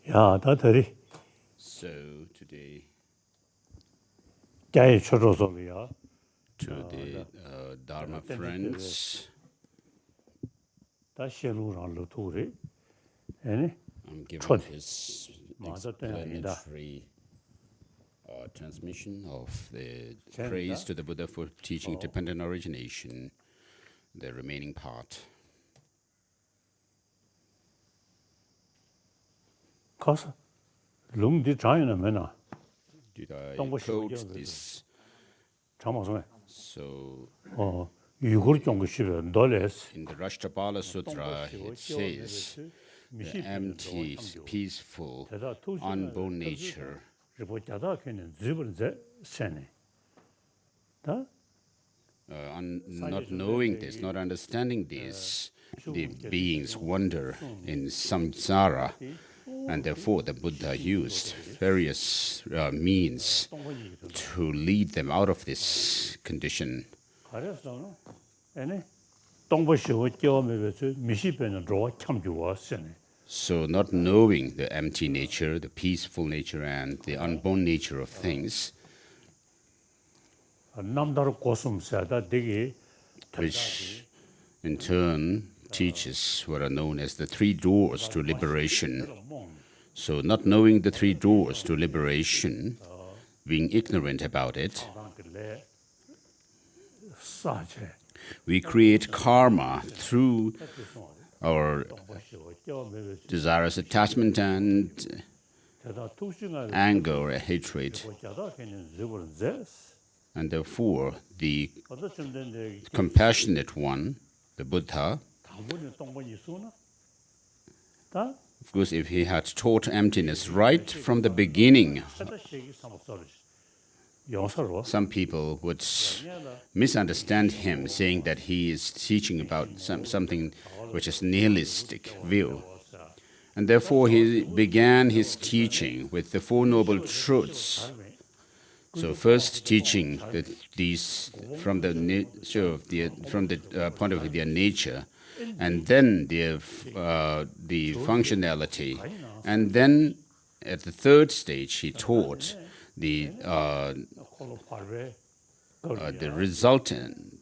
야, 다들이 So today, 자의 초로소리야. to the Dharma friends, 다시루랑 루토리. 아니, I'm giving Trot. this 맞아, 때문이다. explanatory transmission of the praise to the Buddha for teaching dependent origination, the remaining part. 가서 롱디 자연은 맨나. Did I Don't wish you quote were this? 잠깐만. So 이걸 좀 그시베 놀레스. in the Rashtrapala Sutra, it says, the empty, peaceful, unborn nature. 리포자다 걔는 집을제 세네. 다? Not knowing this, not understanding this, the beings wander in samsara, and therefore the Buddha used various means to lead them out of this condition. 가려서는 에네 동보시고 겨메베서 미시베는 로 참주와 세네. So not knowing the empty nature, the peaceful nature, and the unborn nature of things, 남다르 고숨사다 되게 which in turn teaches what are known as the three doors to liberation. So not knowing the three doors to liberation, being ignorant about it, 사제 we create karma through our desirous attachment and 대다 투싱을 anger or hatred. 리포자다 걔는 집을제 And therefore, the 어떻든 된데 compassionate one, the Buddha, 당분이 동분이 수나? 다? of course, if he had taught emptiness right from the beginning, 세다시기 사목소리. 영서로 some people would misunderstand him, saying that he is teaching about something which is nihilistic view. And therefore, he began his teaching with the Four Noble Truths. So, first teaching these from the nature of from the point of view of their nature, and then the functionality, and then at the third stage, he taught the resultant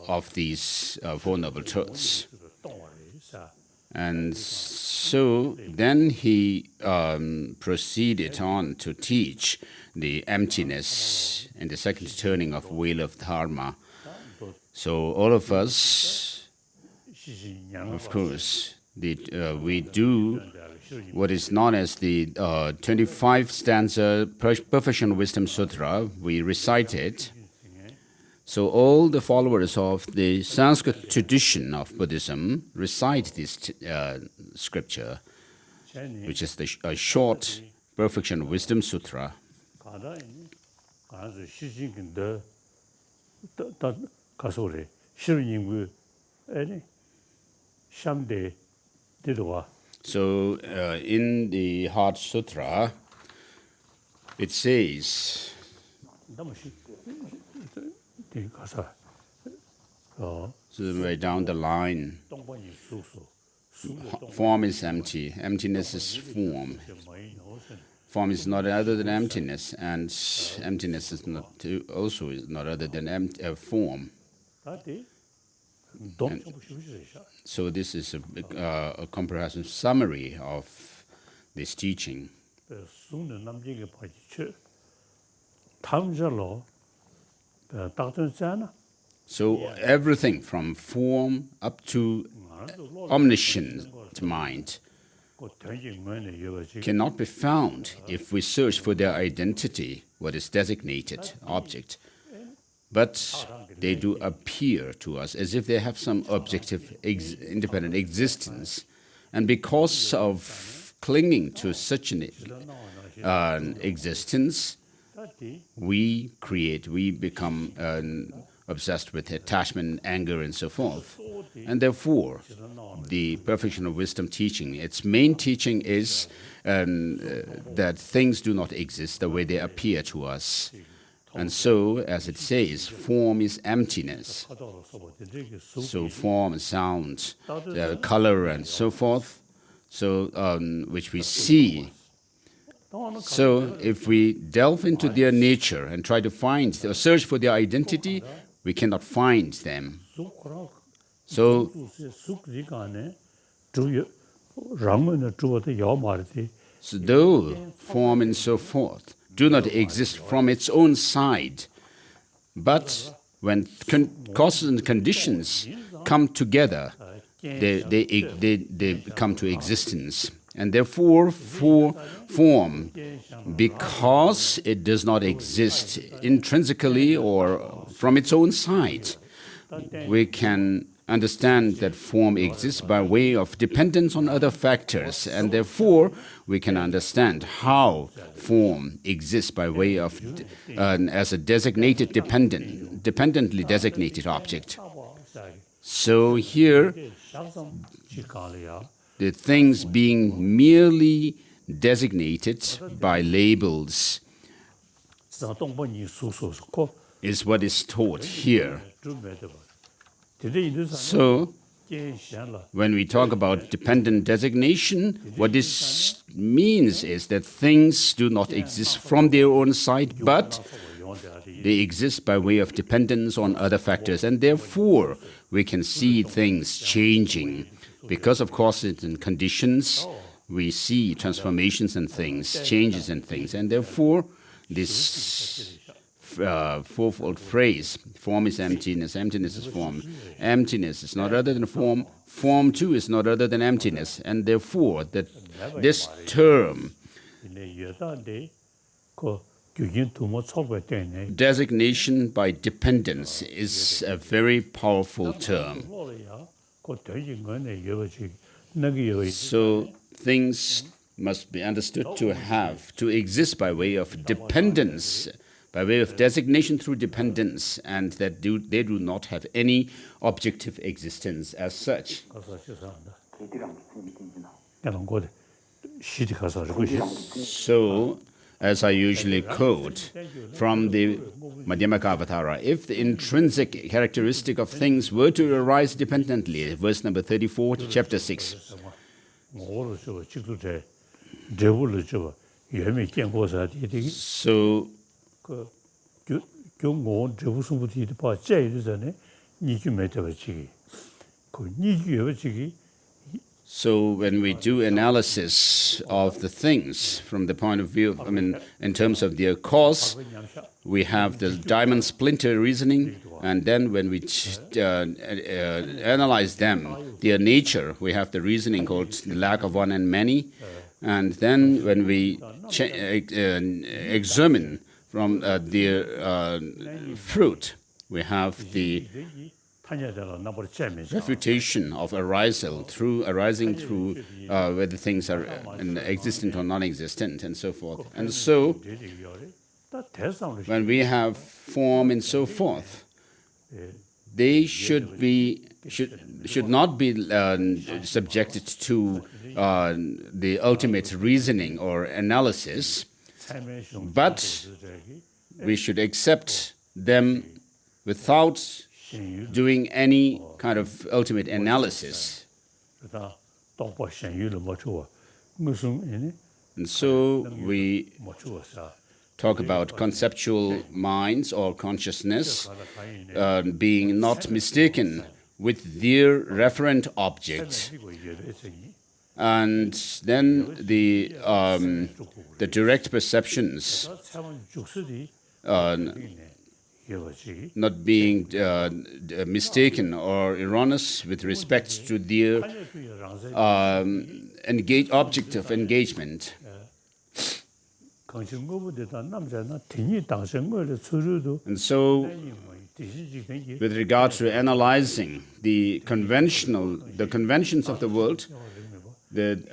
of these Four Noble Truths. And so then he proceeded on to teach the emptiness and the second turning of wheel of Dharma. So all of us, of course, we do what is known as the 25 stanza Perfection Wisdom Sutra. We recite it. So all the followers of the Sanskrit tradition of Buddhism recite this scripture, which is a short Perfection Wisdom Sutra. 가서 시신인데 다 가서 그래. 실은인구 아니 샴데 되도와. So in the Heart Sutra, it says, so way down the line, form is empty, emptiness is form. Form is not other than emptiness, and emptiness is not other than form. So this is a comprehensive summary of this teaching. So everything from form up to omniscient mind cannot be found if we search for their identity, what is designated object. But they do appear to us as if they have some objective, independent existence. And because of clinging to such an existence, we become obsessed with attachment, anger, and so forth. And therefore, the Perfection of Wisdom teaching, its main teaching is that things do not exist the way they appear to us. And so, as it says, form is emptiness. So form, sound, color, and so forth. which we see. So if we delve into their nature and try to find or search for their identity, we cannot find them. So though form and so forth do not exist from its own side, but when causes and conditions come together, they come to existence. And therefore, for form, because it does not exist intrinsically or from its own side, we can understand that form exists by way of dependence on other factors, and therefore we can understand how form exists by way of as a designated dependently designated object. So here, the things being merely designated by labels is what is taught here. So, when we talk about dependent designation, what this means is that things do not exist from their own side, but they exist by way of dependence on other factors, and therefore we can see things changing. Because of causes and conditions, we see transformations in things, changes in things, and therefore this fourfold phrase, form is emptiness, emptiness is form. Emptiness is not other than form, form too is not other than emptiness, and therefore this term, designation by dependence, is a very powerful term. So things must be understood to exist by way of dependence, by way of designation through dependence, and that they do not have any objective existence as such. So, as I usually quote from the Madhyamakavatara, if the intrinsic characteristic of things were to arise dependently, verse number 34, chapter 6. So, so when we do analysis of the things from the point of view, in terms of their cause, we have the diamond splinter reasoning, and then when we analyze them, their nature, we have the reasoning called the lack of one and many, and then when we examine from their fruit, we have the refutation of arising through whether things are existent or non-existent, and so forth. And so, when we have form and so forth, they should not be subjected to the ultimate reasoning or analysis, but we should accept them without doing any kind of ultimate analysis. And so we talk about conceptual minds or consciousness being not mistaken with their referent object. And then the direct perceptions not being mistaken or erroneous with respect to their object of engagement. And so, with regard to analyzing the conventions of the world, the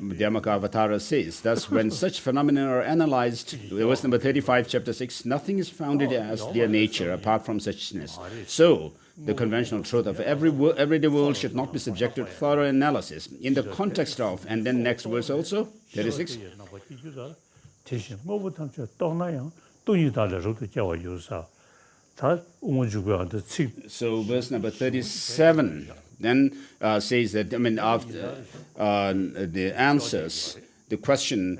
Madhyamakavatara says, thus when such phenomena are analyzed, verse number 35, chapter 6, nothing is founded as their nature apart from suchness. So, the conventional truth of everyday world should not be subjected to thorough analysis. In the context of, and then next verse also, 36. So, verse number 37. then says that, after the answers, the question,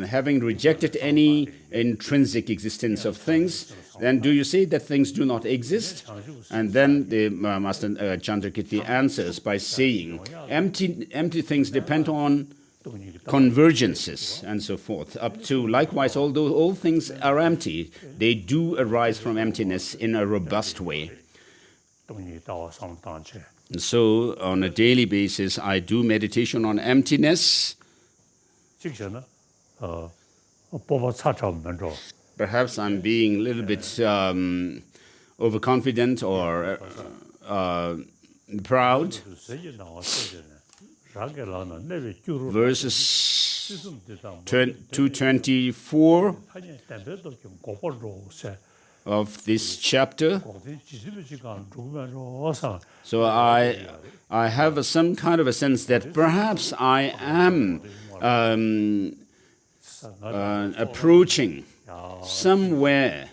having rejected any intrinsic existence of things, then do you say that things do not exist? And then the Master Chandrakirti answers by saying, empty things depend on convergences and so forth. Up to, likewise, although all things are empty, they do arise from emptiness in a robust way. And so, on a daily basis, I do meditation on emptiness. Perhaps I'm being a little bit overconfident or proud. Verses 224 of this chapter. So I have some kind of a sense that perhaps I am approaching somewhere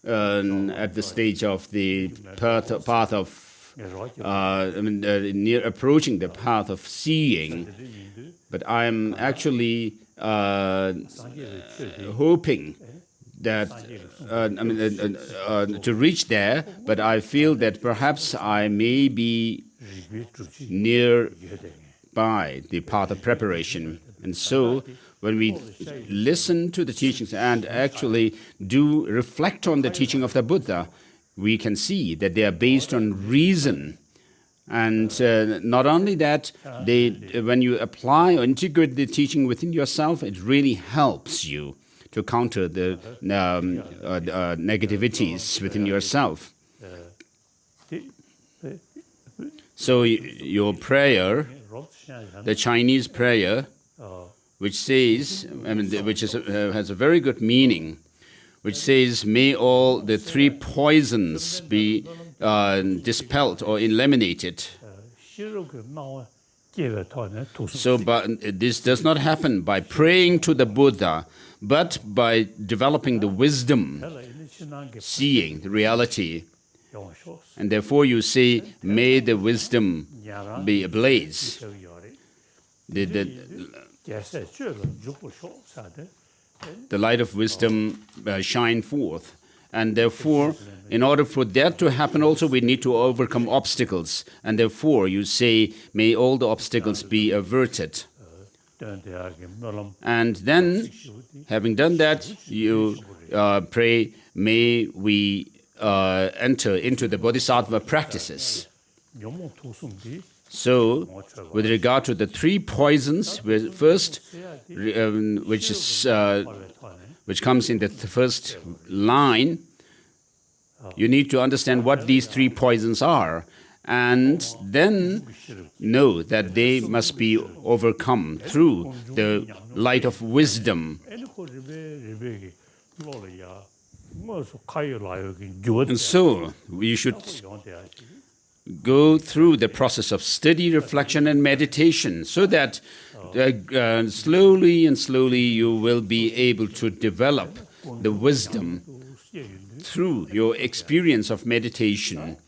at the stage of the path of near approaching the path of seeing, but I am actually hoping that to reach there, but I feel that perhaps I may be near by the path of preparation. And so when we listen to the teachings and actually do reflect on the teaching of the Buddha, we can see that they are based on reason. And not only that, when you apply or integrate the teaching within yourself, it really helps you to counter the negativities within yourself. So your prayer, the Chinese prayer, which says, which has a very good meaning, which says, may all the three poisons be dispelled or eliminated. So, but this does not happen by praying to the Buddha, but by developing the wisdom, seeing the reality. And therefore you say, may the wisdom be ablaze. The light of wisdom shine forth. And therefore, in order for that to happen also, we need to overcome obstacles. And therefore, you say, may all the obstacles be averted. And then, having done that, you pray, may we enter into the Bodhisattva practices. So, with regard to the three poisons, first, which comes in the first line, you need to understand what these three poisons are, and then know that they must be overcome through the light of wisdom. And so, we should go through the process of steady reflection and meditation so that slowly and slowly you will be able to develop the wisdom through your experience of meditation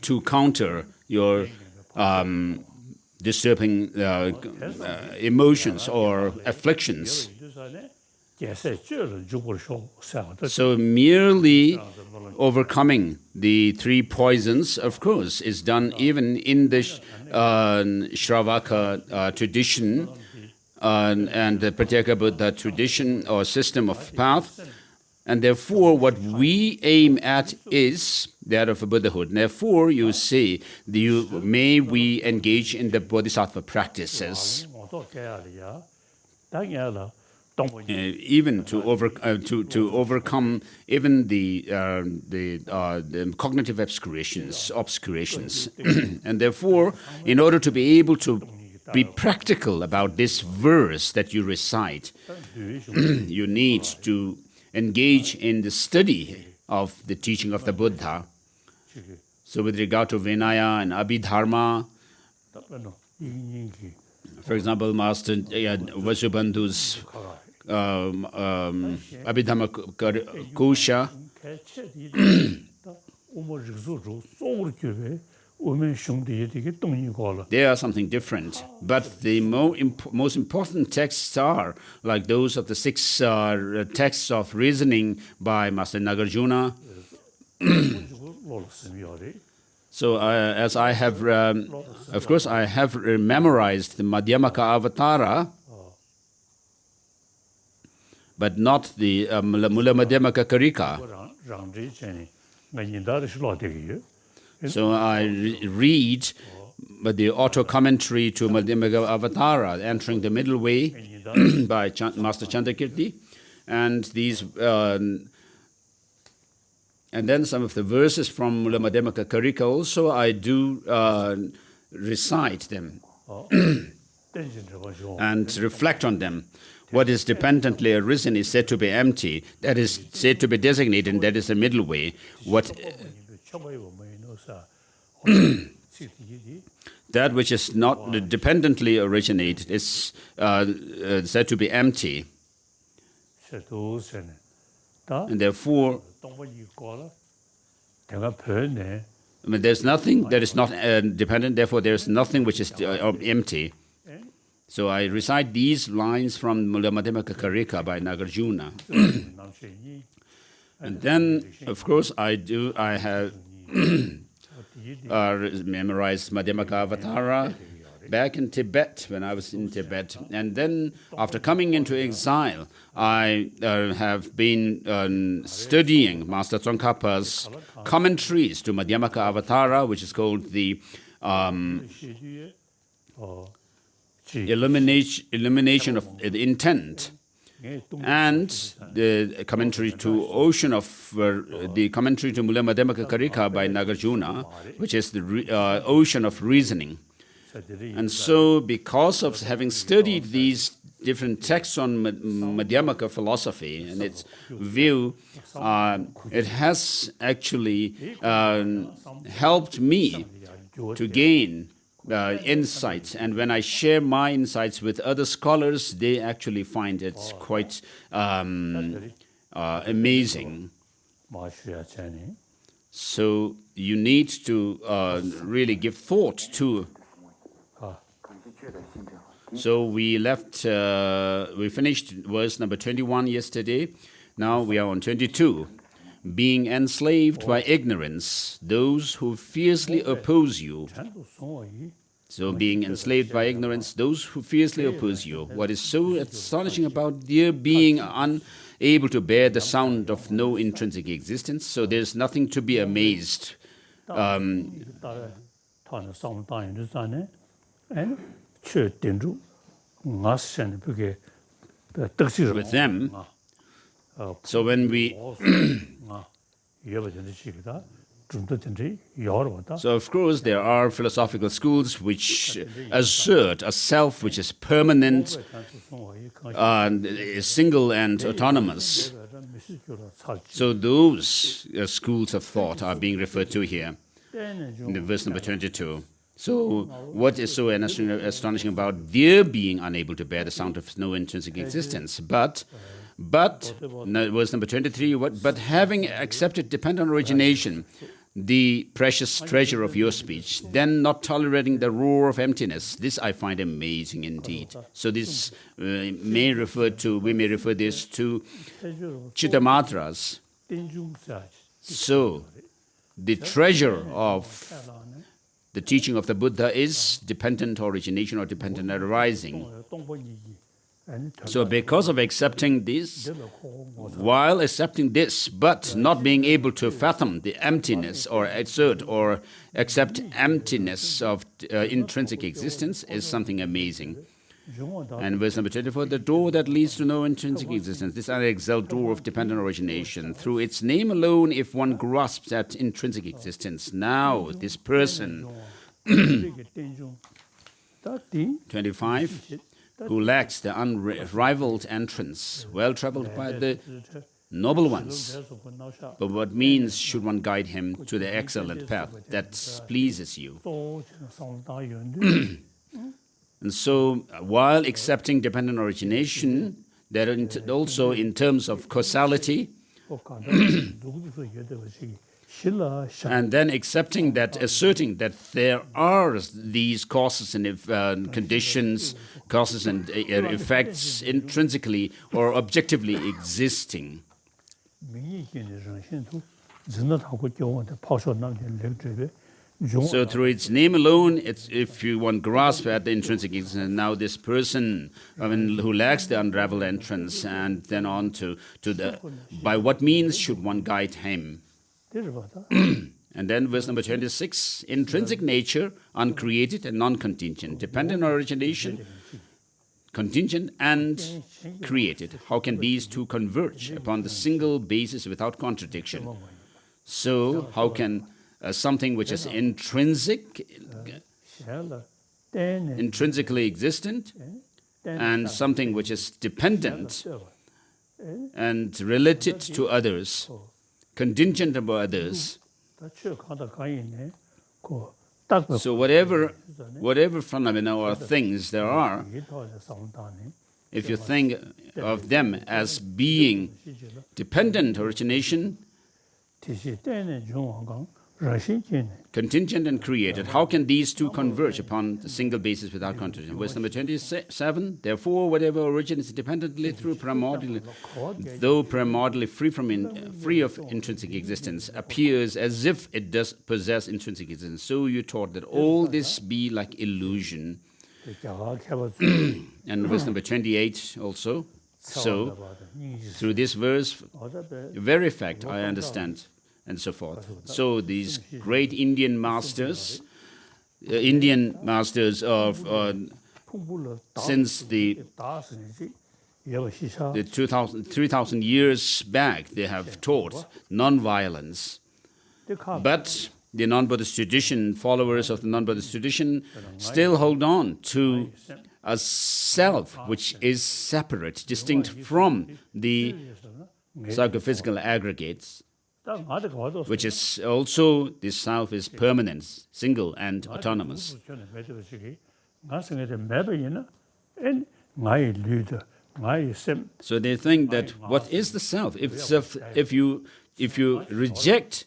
to counter your disturbing emotions or afflictions. So merely overcoming the three poisons, of course, is done even in the Shravaka tradition and the Pratyeka Buddha tradition or system of path. And therefore, what we aim at is that of Buddhahood. Therefore, you say, may we engage in the Bodhisattva practices. Even to overcome even the cognitive obscurations. And therefore, in order to be able to be practical about this verse that you recite, you need to engage in the study of the teaching of the Buddha. So with regard to Vinaya and Abhidharma, for example, Master Vasubandhu's Abhidhamma Kosha, They are something different. But the most important texts are like those of the six texts of reasoning by Master Nagarjuna. So as I have, of course, I have memorized the Madhyamaka Avatara, but not the Mula Madhyamaka Karika. So I read the auto commentary to Madhyamaka Avatara, Entering the Middle Way by Master Chandakirti, and these, and then some of the verses from Mula Madhyamaka Karika also I do recite them and reflect on them. What is dependently arisen is said to be empty. That is said to be designated, and that is the middle way. What that which is not dependently originated is said to be empty. And therefore, there's nothing that is not dependent, therefore there's nothing which is empty. So I recite these lines from Mula Madhyamaka Karika by Nagarjuna. And then, of course, I have memorized Madhyamaka Avatara back in Tibet, when I was in Tibet. And then, after coming into exile, I have been studying Master Tsongkhapa's commentaries to Madhyamaka Avatara, which is called the Illumination of the Intent, and the commentary to the commentary to Mula Madhyamaka Karika by Nagarjuna, which is the Ocean of Reasoning. And so, because of having studied these different texts on Madhyamaka philosophy and its view, it has actually helped me to gain insights. And when I share my insights with other scholars, they actually find it quite amazing. So you need to really give thought to. So we finished verse number 21 yesterday. Now we are on 22. Being enslaved by ignorance, those who fiercely oppose you. So being enslaved by ignorance, those who fiercely oppose you. What is so astonishing about their being unable to bear the sound of no intrinsic existence? So there's nothing to be amazed. With them. So when we so of course there are philosophical schools which assert a self which is permanent, single and autonomous. So those schools of thought are being referred to here in the verse number 22. So what is so astonishing about their being unable to bear the sound of no intrinsic existence? But verse number 23, but having accepted dependent origination, the precious treasure of your speech, then not tolerating the roar of emptiness. This I find amazing indeed. So this we may refer this to Chittamatras. So the treasure of the teaching of the Buddha is dependent origination or dependent arising. So because of accepting this, while accepting this, but not being able to fathom the emptiness or assert or accept emptiness of intrinsic existence is something amazing. And verse number 24, the door that leads to no intrinsic existence, this unexalted door of dependent origination, through its name alone, if one grasps at intrinsic existence, now this person, 25, who lacks the unrivaled entrance, well traveled by the noble ones. But what means should one guide him to the excellent path that pleases you? And so, while accepting dependent origination, there also in terms of causality, And then accepting that, asserting that there are these causes and conditions, causes and effects intrinsically or objectively existing. So through its name alone, if you want grasp at the intrinsic existence, now this person who lacks the unraveled entrance, and then on to the, by what means should one guide him? And then verse number 26, intrinsic nature, uncreated and non-contingent, dependent on origination, contingent and created. How can these two converge upon the single basis without contradiction? So how can something which is intrinsically existent and something which is dependent and related to others, contingent about others. So whatever phenomena or things there are, if you think of them as being dependent origination, contingent and created, how can these two converge upon the single basis without contradiction? Verse number 27, therefore whatever originates dependently through primordially, though primordially free of intrinsic existence, appears as if it does possess intrinsic existence. So you taught that all this be like illusion. And verse number 28 also. So through this verse, very fact I understand, and so forth. So these great Indian masters of since the 3,000 years back, they have taught non-violence. But the non-Buddhist tradition, followers of the non-Buddhist tradition, still hold on to a self which is separate, distinct from the psychophysical aggregates, which is also, this self is permanent, single and autonomous. So they think that what is the self? If you reject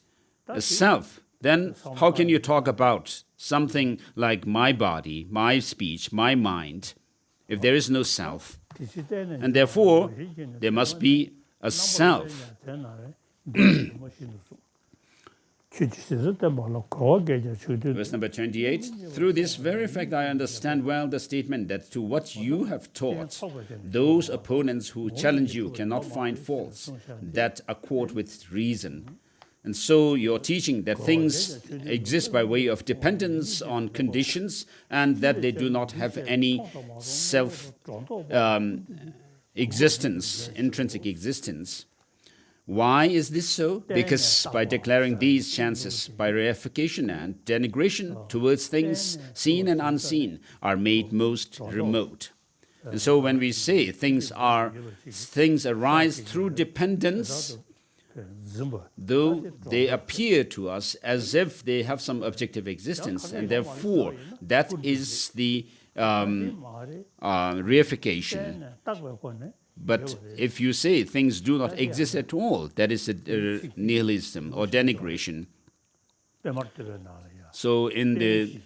a self, then how can you talk about something like my body, my speech, my mind, if there is no self? And therefore, there must be a self. Verse number 28, through this very fact I understand well the statement that to what you have taught, those opponents who challenge you cannot find faults that accord with reason. And so you're teaching that things exist by way of dependence on conditions and that they do not have any self-existence, intrinsic existence. Why is this so? Because by declaring these chances, by reification and denigration towards things seen and unseen are made most remote. And so when we say things arise through dependence, though they appear to us as if they have some objective existence, and therefore that is the reification. But if you say things do not exist at all, that is a nihilism or denigration. So in the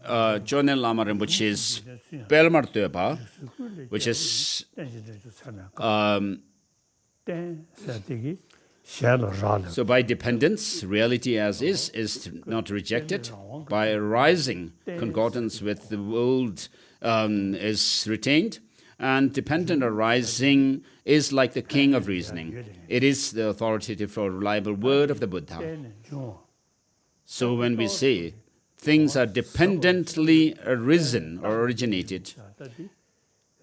Chögyam Lama Rinpoche's Pelmartöpa, which is so by dependence, reality as is not rejected. By arising, concordance with the world is retained. And dependent arising is like the king of reasoning. It is the authoritative or reliable word of the Buddha. So when we say things are dependently arisen or originated,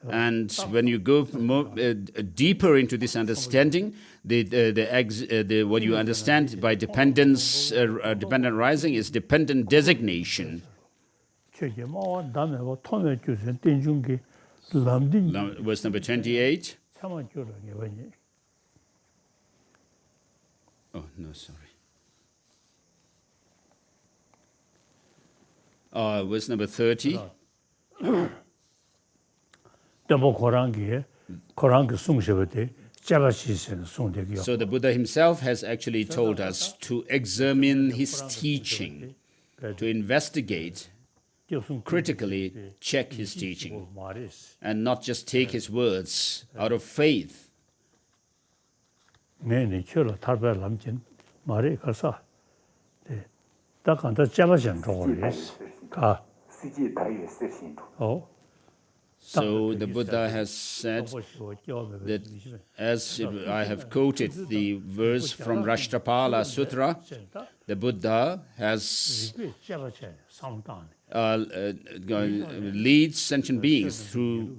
and when you go more, deeper into this understanding, what you understand by dependence, dependent arising is dependent designation. Verse number 28. Oh, no, sorry. Verse number 30. So the Buddha himself has actually told us to examine his teaching, to investigate, critically check his teaching, and not just take his words out of faith. So the Buddha has said that, as I have quoted the verse from Rashtrapala Sutra, the Buddha has leads sentient beings through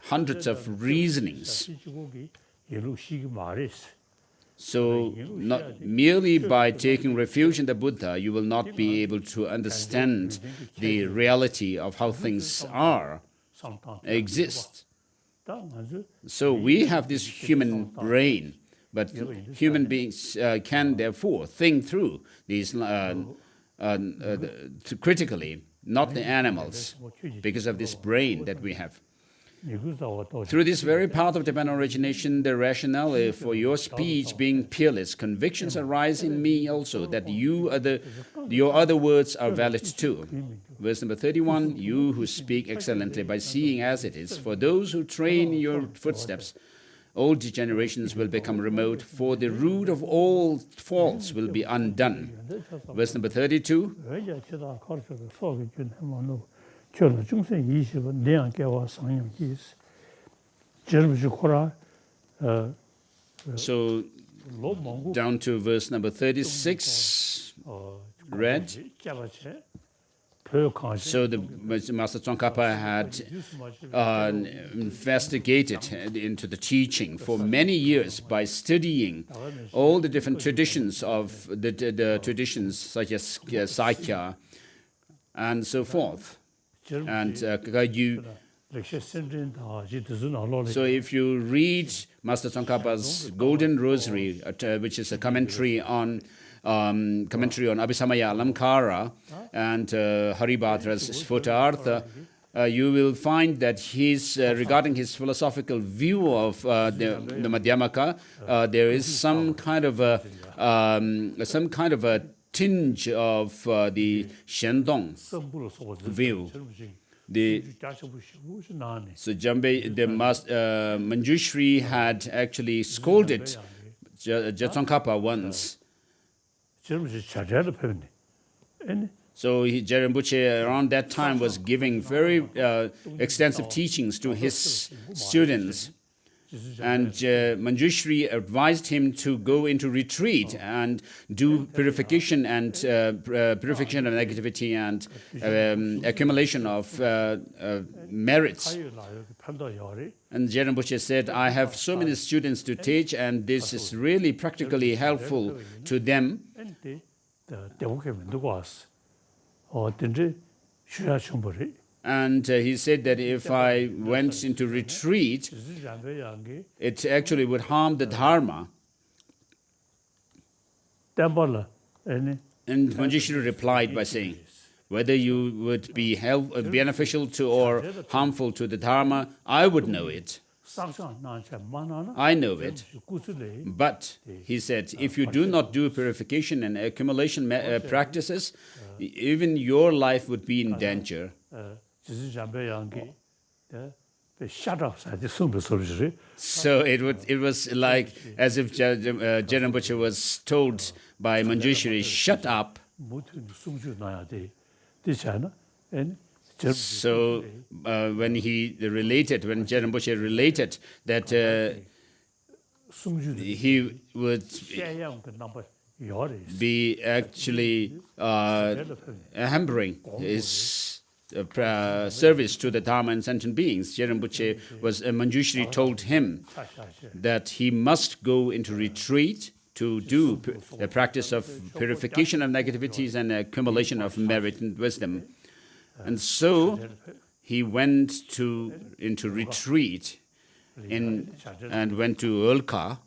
hundreds of reasonings. So not merely by taking refuge in the Buddha, you will not be able to understand the reality of how things exist. So we have this human brain, but human beings can therefore think through these critically, not the animals, because of this brain that we have. Through this very path of divine origination, the rationale for your speech being peerless, convictions arise in me also that your other words are valid too. Verse number 31, you who speak excellently by seeing as it is, for those who train your footsteps, all degenerations will become remote, for the root of all faults will be undone. Verse number 32, so down to verse number 36, read. So the Master Tsongkhapa had investigated into the teaching for many years by studying all the different traditions of the traditions such as Sakya and so forth, and Kagyu. So if you read Master Tsongkhapa's Golden Rosary, which is a commentary on Abhisamaya Alamkara and Haribhadra's Sphotartha, you will find that regarding his philosophical view of the Madhyamaka, there is some kind of a tinge of the Shendong view. So Manjushri had actually scolded Tsongkhapa once. So Rinpoche around that time was giving very extensive teachings to his students. And Manjushri advised him to go into retreat and do purification and purification of negativity and accumulation of merits. And Rinpoche said, I have so many students to teach, and this is really practically helpful to them. And he said that if I went into retreat, it actually would harm the Dharma. And Manjushri replied by saying, whether you would be beneficial to or harmful to the Dharma, I would know it. I know it. But, he said, if you do not do purification and accumulation practices, even your life would be in danger. So it was like as if Rinpoche was told by Manjushri, shut up. So when Rinpoche related that he would be actually hampering his service to the Dharma and sentient beings, Manjushri told him that he must go into retreat to do the practice of purification of negativities and accumulation of merit and wisdom. And so he went into retreat and went to Ulka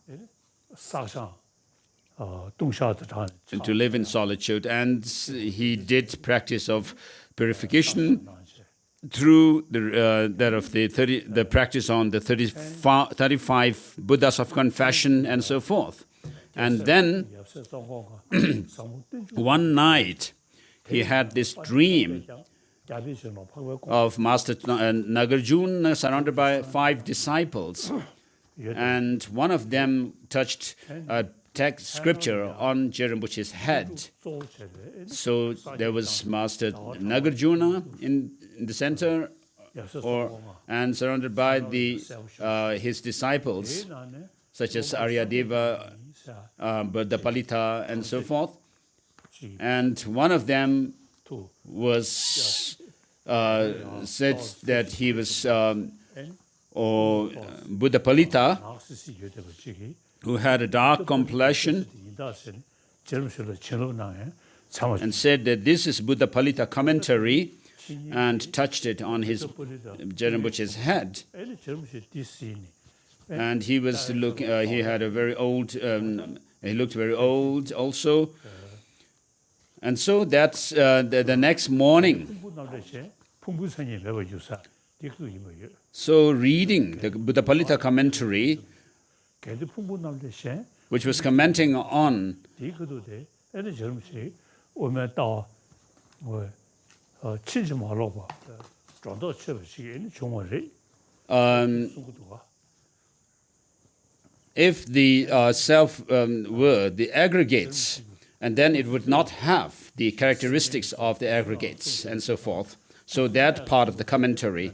and to live in solitude. And he did practice of purification through the practice on the 35 Buddhas of confession and so forth. And then one night he had this dream of Master Nagarjuna surrounded by 5 disciples, and one of them touched a text scripture on Rinpoche's head. So there was Master Nagarjuna in the center, and surrounded by his disciples, such as Aryadeva, Bodhipalita, and so forth. And one of them was said that he was Bodhipalita, who had a dark complexion, and said that this is Bodhipalita commentary, and touched it on his Rinpoche's head. And he was he had a very old, he looked very old also. And so that's the next morning. So reading the Bodhipalita commentary, which was commenting on if the self were the aggregates, and then it would not have the characteristics of the aggregates and so forth. So that part of the commentary.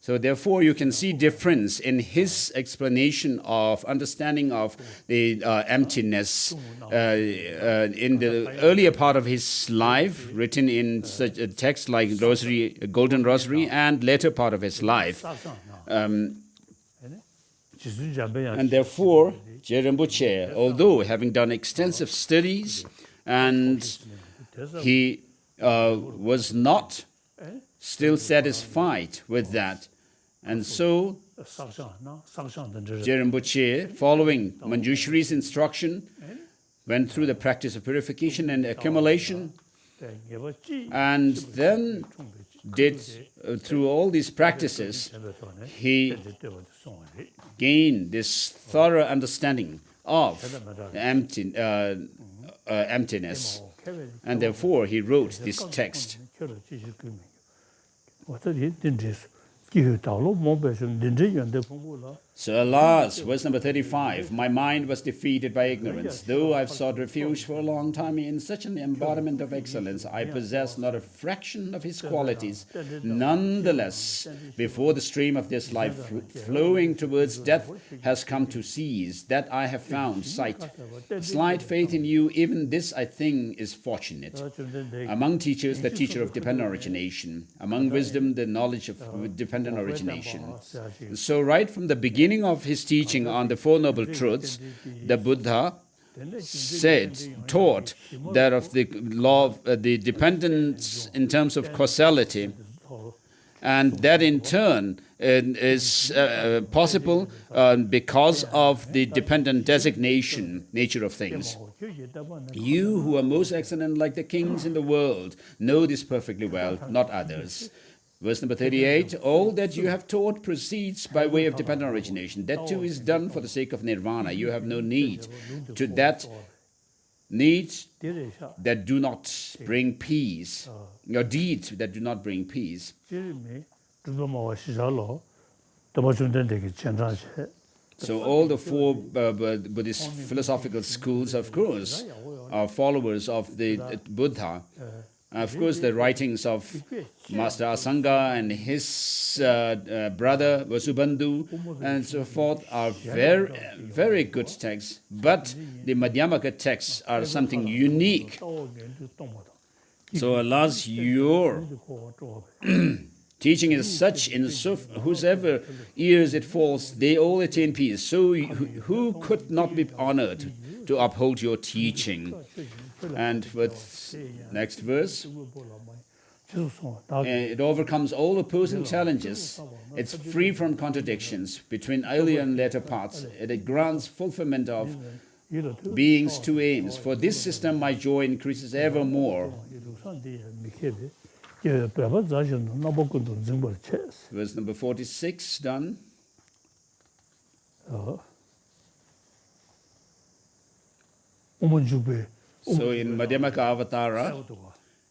So therefore, you can see difference in his explanation of understanding of the emptiness in the earlier part of his life, written in such a text like Rosary, Golden Rosary, and later part of his life. And therefore, Rinpoche, although having done extensive studies, and he was not still satisfied with that. And so, Rinpoche, following Manjushri's instruction, went through the practice of purification and accumulation, and then did, through all these practices, he gained this thorough understanding of the emptiness. And therefore, he wrote this text. So alas, verse number 35, my mind was defeated by ignorance. Though I've sought refuge for a long time in such an embodiment of excellence, I possess not a fraction of his qualities. Nonetheless, before the stream of this life flowing towards death has come to cease, that I have found sight. Slight faith in you, even this I think is fortunate. Among teachers, the teacher of dependent origination. Among wisdom, the knowledge of dependent origination. So right from the beginning of his teaching on the Four Noble Truths, the Buddha taught that of the law of the dependence in terms of causality, and that in turn is possible because of the dependent designation nature of things. You who are most excellent like the kings in the world know this perfectly well, not others. Verse number 38, all that you have taught proceeds by way of dependent origination. That too is done for the sake of nirvana. You have no need to that needs that do not bring peace, your deeds that do not bring peace. So all the 4 Buddhist philosophical schools, of course, are followers of the Buddha. Of course, the writings of Master Asanga and his brother Vasubandhu and so forth are very, very good texts. But the Madhyamaka texts are something unique. So alas, your teaching is such, whosoever ears it falls, they all attain peace. So who could not be honored to uphold your teaching? And with next verse, it overcomes all opposing challenges. It's free from contradictions between earlier and later parts. It grants fulfillment of being's 2 aims. For this system, my joy increases ever more. Verse number 46 done. So in Madhyamaka Avatara,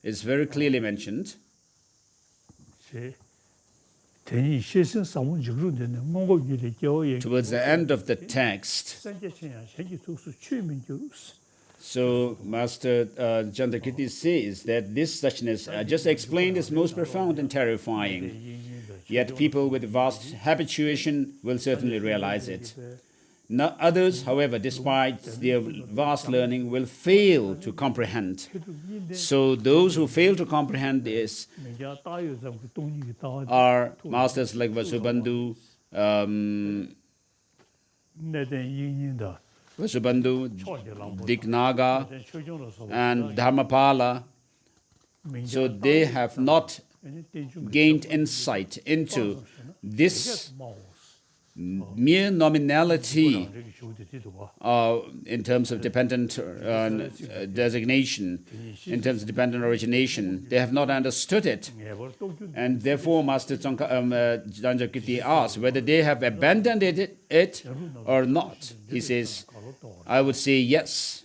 it's very clearly mentioned. Towards the end of the text, so Master Chandrakirti says that this suchness, just explained, is most profound and terrifying. Yet people with vast habituation will certainly realize it. Others, however, despite their vast learning, will fail to comprehend. So those who fail to comprehend this are masters like Vasubandhu, Dignaga, and Dharmapala. So they have not gained insight into this mere nominality in terms of dependent designation, in terms of dependent origination. They have not understood it. And therefore, Master Chandrakirti asks whether they have abandoned it or not. He says, I would say yes.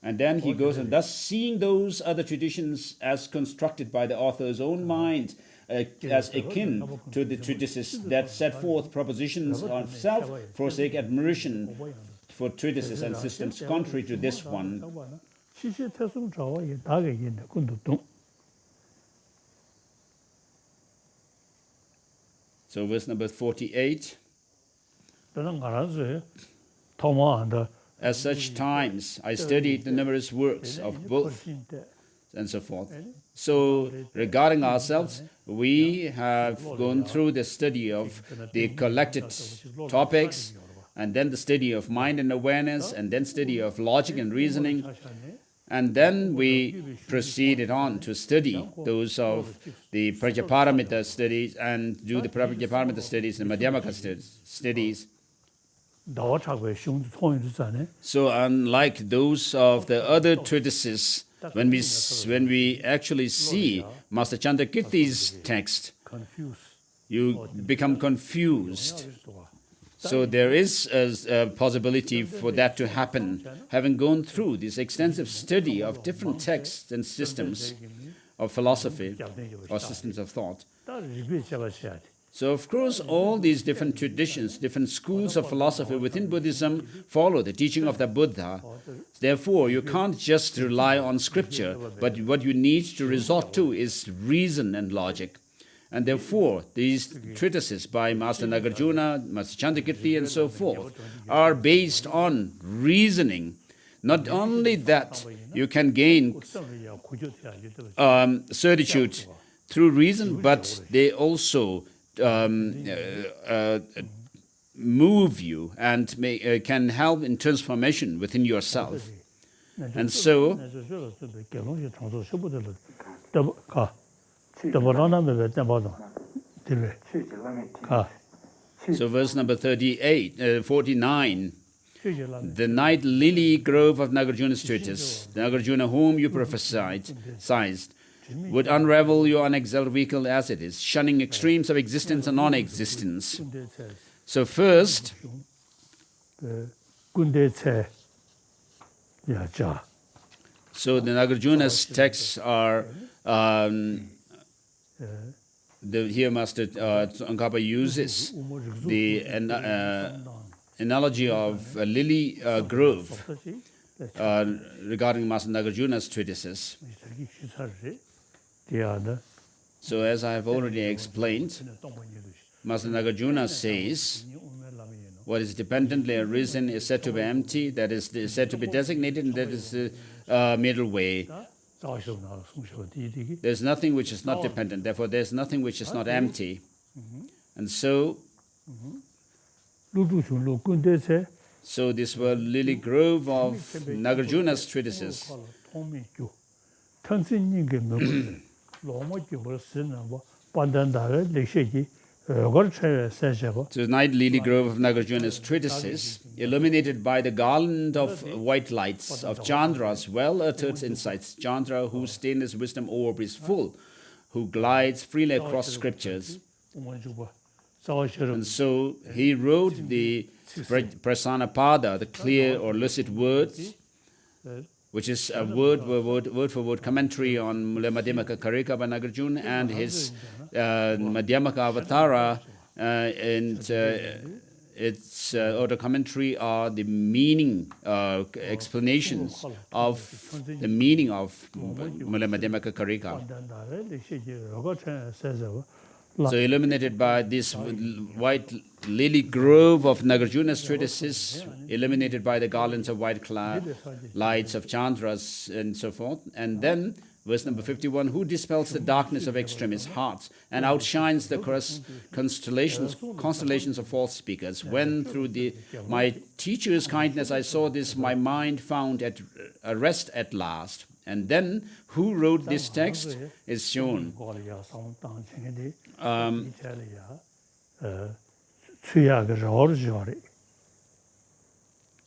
And then he goes on, thus seeing those other traditions as constructed by the author's own mind, as akin to the treatises that set forth propositions on self-forsake admiration for treatises and systems contrary to this one. So verse number 48. At such times, I studied the numerous works of both, and so forth. So, regarding ourselves, we have gone through the study of the collected topics, and then the study of mind and awareness, and then study of logic and reasoning, and then we proceeded on to study those of the Prajaparamita studies and do the Prajaparamita studies and Madhyamaka studies. So unlike those of the other treatises, when we actually see Master Chandrakirti's text, you become confused. So there is a possibility for that to happen, having gone through this extensive study of different texts and systems of philosophy or systems of thought. So, of course, all these different traditions, different schools of philosophy within Buddhism follow the teaching of the Buddha. Therefore, you can't just rely on scripture, but what you need to resort to is reason and logic. And therefore, these treatises by Master Nagarjuna, Master Chandrakirti, and so forth are based on reasoning. Not only that, you can gain certitude through reason, but they also move you and can help in transformation within yourself. And so, verse number 49, the night lily grove of Nagarjuna's treatise, the Nagarjuna whom you prophesied, would unravel your unexalted vehicle as it is, shunning extremes of existence and non-existence. So first, so the Nagarjuna's texts are, here Master Tsongkhapa uses the analogy of a lily grove regarding Master Nagarjuna's treatises. So as I have already explained, Master Nagarjuna says, what is dependently arisen is said to be empty, that is said to be designated, and that is the middle way. There's nothing which is not dependent, therefore there's nothing which is not empty. And so this were lily grove of Nagarjuna's treatises. Night Lily Grove of Nagarjuna's treatises, illuminated by the garland of white lights of Chandra's well-uttered insights, Chandra, whose stainless wisdom orb is full, who glides freely across scriptures. And so he wrote the Prasanapada, the clear or lucid words, which is a word-for-word commentary on Mula Madhyamaka Karika by Nagarjuna, and his Madhyamaka Avatara and its auto commentary are the meaning explanations of the meaning of Mula Madhyamaka Karika. So illuminated by this white lily grove of Nagarjuna's treatises, illuminated by the garlands of white lights of Chandras and so forth. And then verse number 51, who dispels the darkness of extremist hearts and outshines the constellations of false speakers. When through my teacher's kindness I saw this, my mind found at rest at last. And then, who wrote this text is shown.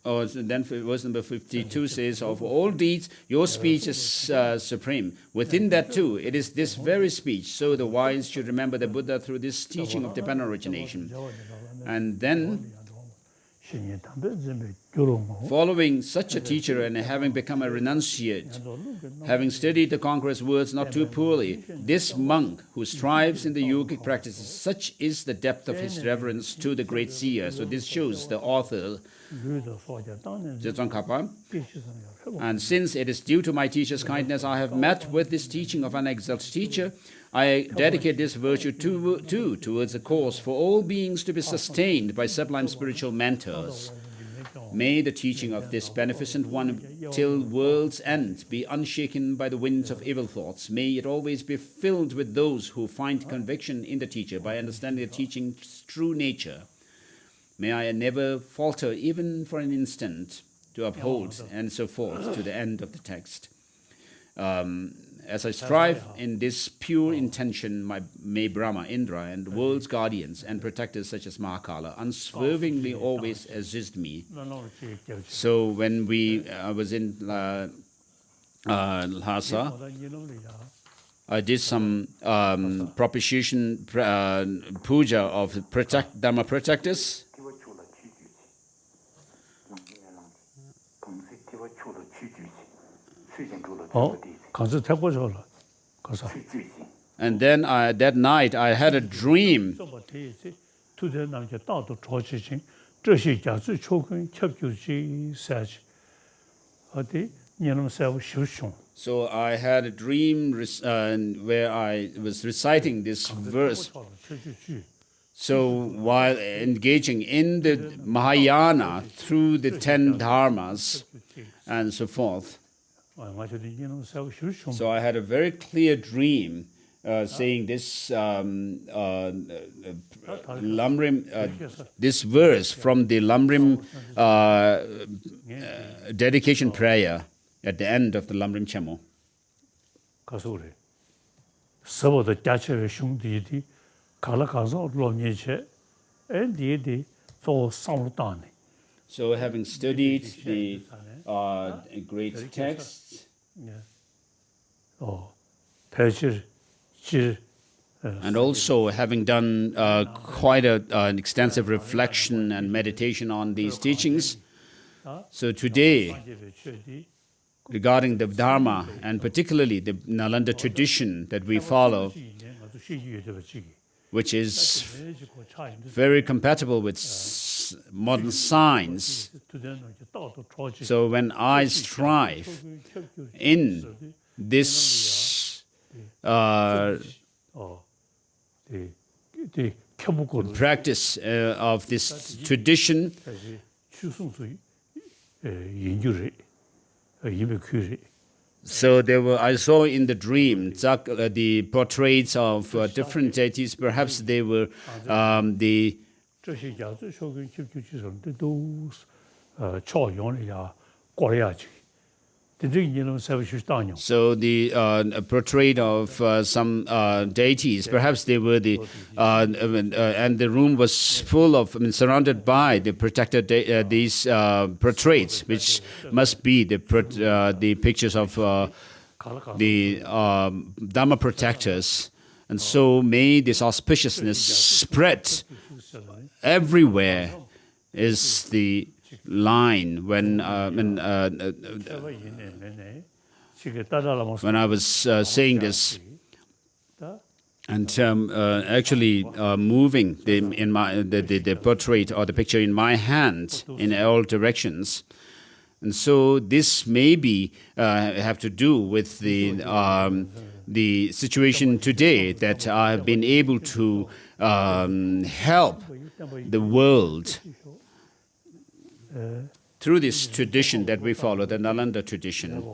Then verse number 52 says, of all deeds, your speech is supreme. Within that too, it is this very speech. So the wise should remember the Buddha through this teaching of divine origination. And then, following such a teacher and having become a renunciate, having studied the conqueror's words not too poorly, this monk who strives in the yogic practices, such is the depth of his reverence to the great seer. So this shows the author, Tsongkhapa. And since it is due to my teacher's kindness, I have met with this teaching of an exalted teacher. I dedicate this virtue towards a cause for all beings to be sustained by sublime spiritual mentors. May the teaching of this beneficent one till world's end be unshaken by the winds of evil thoughts. May it always be filled with those who find conviction in the teacher by understanding the teaching's true nature. May I never falter even for an instant to uphold and so forth to the end of the text. As I strive in this pure intention, may Brahma, Indra, and the world's guardians and protectors such as Mahakala unswervingly always assist me. So when I was in Lhasa, I did some propitiation puja of Dharma protectors. And then that night I had a dream. So I had a dream where I was reciting this verse. So while engaging in the Mahayana through the 10 dharmas and so forth, so I had a very clear dream saying this Lamrim, this verse from the Lamrim dedication prayer at the end of the Lamrim Chemo. So having studied the great texts, and also having done quite an extensive reflection and meditation on these teachings, so today, regarding the Dharma, and particularly the Nalanda tradition that we follow, which is very compatible with modern science. So when I strive in this practice of this tradition, so I saw in the dream the portraits of different deities. Perhaps they were the So the portrait of some deities, perhaps they were the, and the room was full of, surrounded by the protected these portraits, which must be the pictures of the Dharma protectors. And so may this auspiciousness spread everywhere is the line when I was saying this and actually moving the portrait or the picture in my hand in all directions. And so this maybe have to do with the situation today that I have been able to help the world through this tradition that we follow, the Nalanda tradition.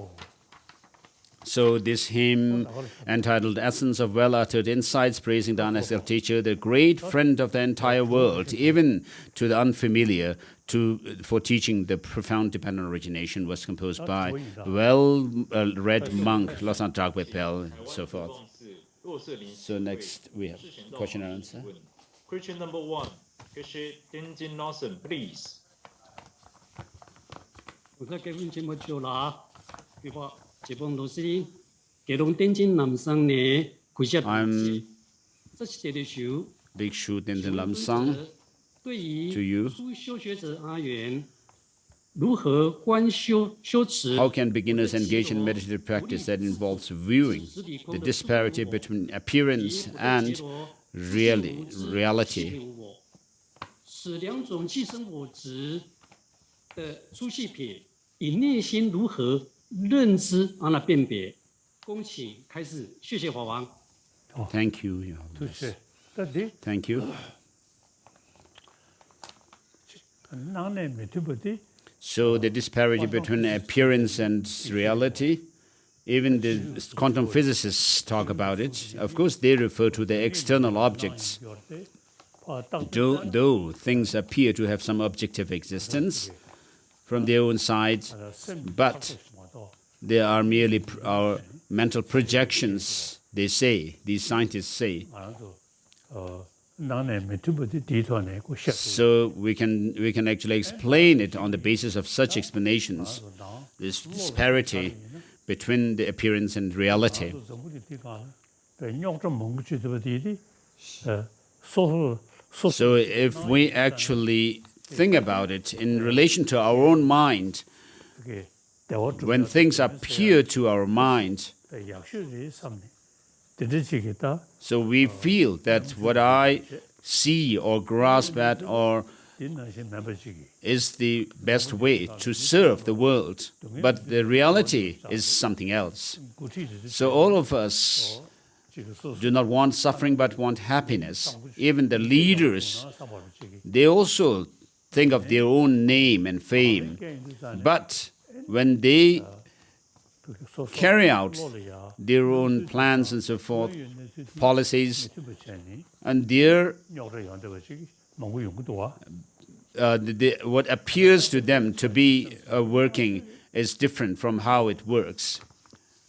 So this hymn entitled Essence of Well-Uttered Insights, praising the Untitled Teacher, the great friend of the entire world, even to the unfamiliar, for teaching the profound dependent origination, was composed by well-read monk Losang Dragwe Pel, and so forth. So next we have question and answer. Question number 1, Geshe Tenzin Lawson, please. I'm Bhikshu Tenzin Lamsang to you. How can beginners engage in meditative practice that involves viewing the disparity between appearance and reality? Thank you, Your Holiness. Thank you. So the disparity between appearance and reality, even the quantum physicists talk about it. Of course, they refer to the external objects. Though things appear to have some objective existence from their own side, but they are merely our mental projections, they say, these scientists say. So we can actually explain it on the basis of such explanations, this disparity between the appearance and reality. So if we actually think about it in relation to our own mind, when things appear to our mind, so we feel that what I see or grasp at or is the best way to serve the world, but the reality is something else. So all of us do not want suffering but want happiness. Even the leaders, they also think of their own name and fame, but when they carry out their own plans and so forth, policies, and what appears to them to be working is different from how it works.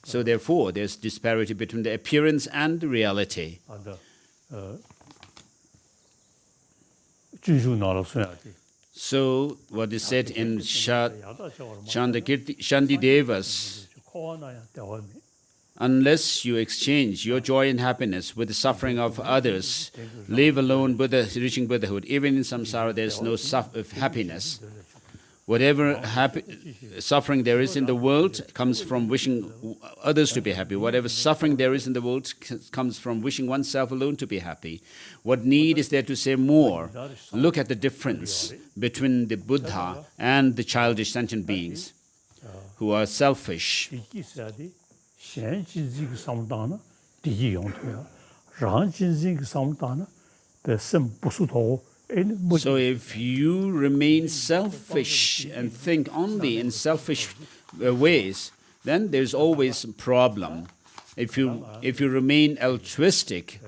So therefore, there's disparity between the appearance and the reality. So what is said in Shantidevas, unless you exchange your joy and happiness with the suffering of others, live alone, reaching Buddhahood, even in samsara there is no happiness. Whatever suffering there is in the world comes from wishing others to be happy. Whatever suffering there is in the world comes from wishing oneself alone to be happy. What need is there to say more? Look at the difference between the Buddha and the childish sentient beings who are selfish. So if you remain selfish and think only in selfish ways, then there's always a problem. If you remain altruistic,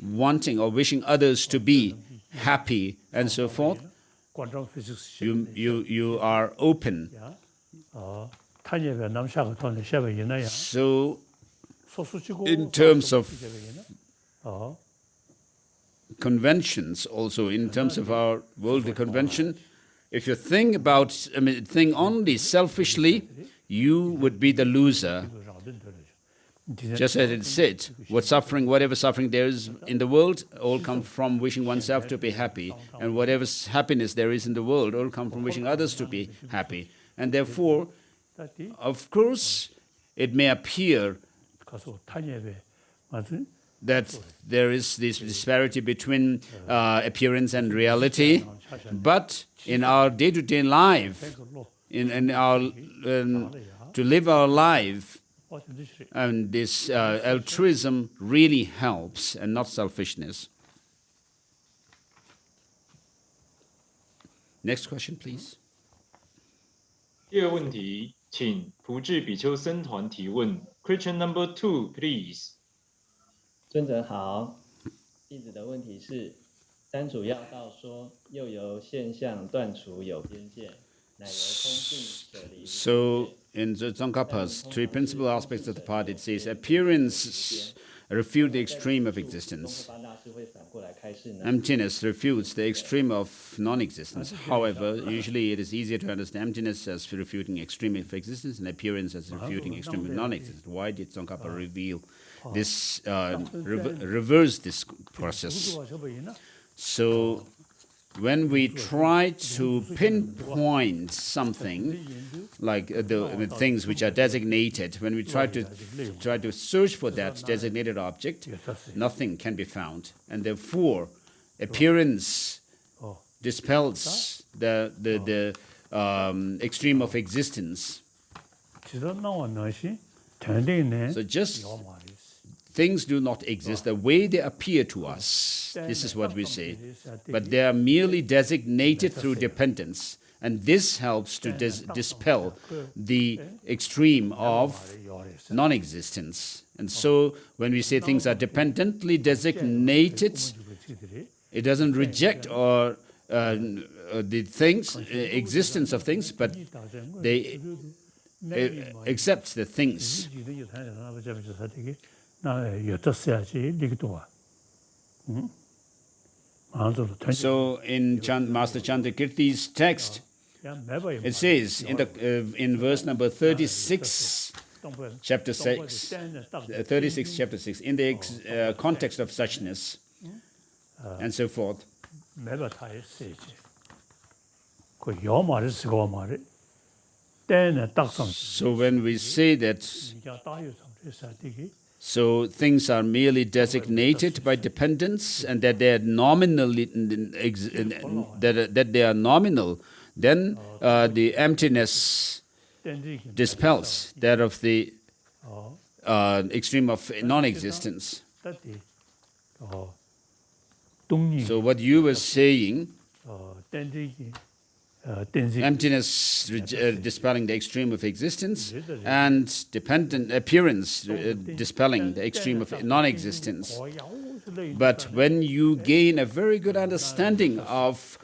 wanting or wishing others to be happy and so forth, you are open 탄예배 남샤가 돈에 샤베 이나야. So 소수지고 in terms of 어. conventions, also in terms of our worldly convention, if you think about, think only selfishly, you would be the loser. Just as it said, whatever suffering there is in the world, all come from wishing oneself to be happy, and whatever happiness there is in the world, all come from wishing others to be happy. And therefore, of course, it may appear that there is this disparity between appearance and reality, but in our day-to-day life, in our to live our life, and this altruism really helps, and not selfishness. Next question, please. 第二问题，请普智比丘僧团提问。Question number 2, please. 尊者好，弟子的问题是：三主要道说，又由现象断除有边界，乃由空性舍离。So in the Tsongkhapa's three principal aspects of the path, it says appearance refute the extreme of existence. Emptiness refutes the extreme of non-existence. However, usually it is easier to understand emptiness as refuting extreme of existence and appearance as refuting extreme of non-existence. Why did Tsongkhapa reveal this, reverse this process? So when we try to pinpoint something, like the things which are designated, when we try to search for that designated object, nothing can be found, and therefore appearance dispels the extreme of existence. So just things do not exist the way they appear to us. This is what we say. But they are merely designated through dependence. And this helps to dispel the extreme of non-existence. And so when we say things are dependently designated, it doesn't reject or the things, existence of things, but they accept the things. So in Master Chandrakirti's text, it says in verse number 36, chapter 6, 36, chapter 6, in the context of suchness and so forth. So when we say that, so things are merely designated by dependence, and that they are nominally that they are nominal, then the emptiness dispels that of the extreme of non-existence. So what you were saying, emptiness dispelling the extreme of existence, and dependent appearance dispelling the extreme of non-existence. But when you gain a very good understanding of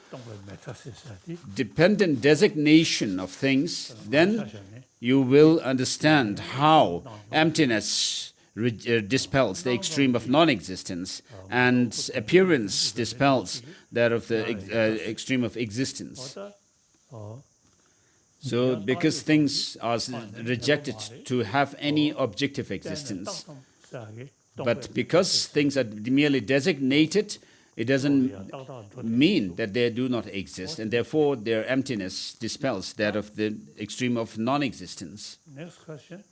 dependent designation of things, then you will understand how emptiness dispels the extreme of non-existence, and appearance dispels that of the extreme of existence. So because things are rejected to have any objective existence, but because things are merely designated, it doesn't mean that they do not exist, and therefore their emptiness dispels that of the extreme of non-existence. Next question.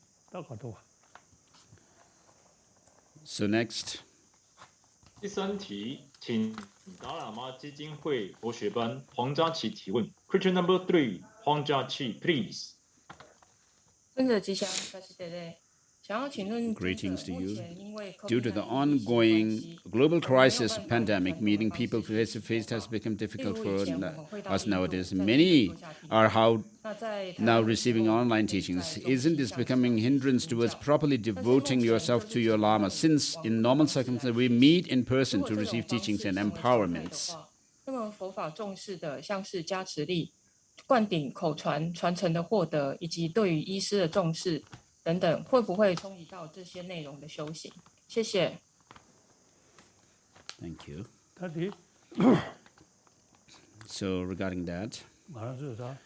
So next. 第三题，请达喇嘛基金会佛学班黄家琪提问。Question number 3, 黄家琪 please. 尊者吉祥，大师姐姐，想要请问 Greetings to you. Due to the ongoing global crisis pandemic, meeting people face to face has become difficult for us nowadays. Many are now receiving online teachings. Isn't this becoming a hindrance towards properly devoting yourself to your Lama, since in normal circumstances we meet in person to receive teachings and empowerments? 灌顶口传传承的获得，以及对于医师的重视等等，会不会冲击到这些内容的修行？谢谢。Thank you. 他的 So regarding that, 马上就是他，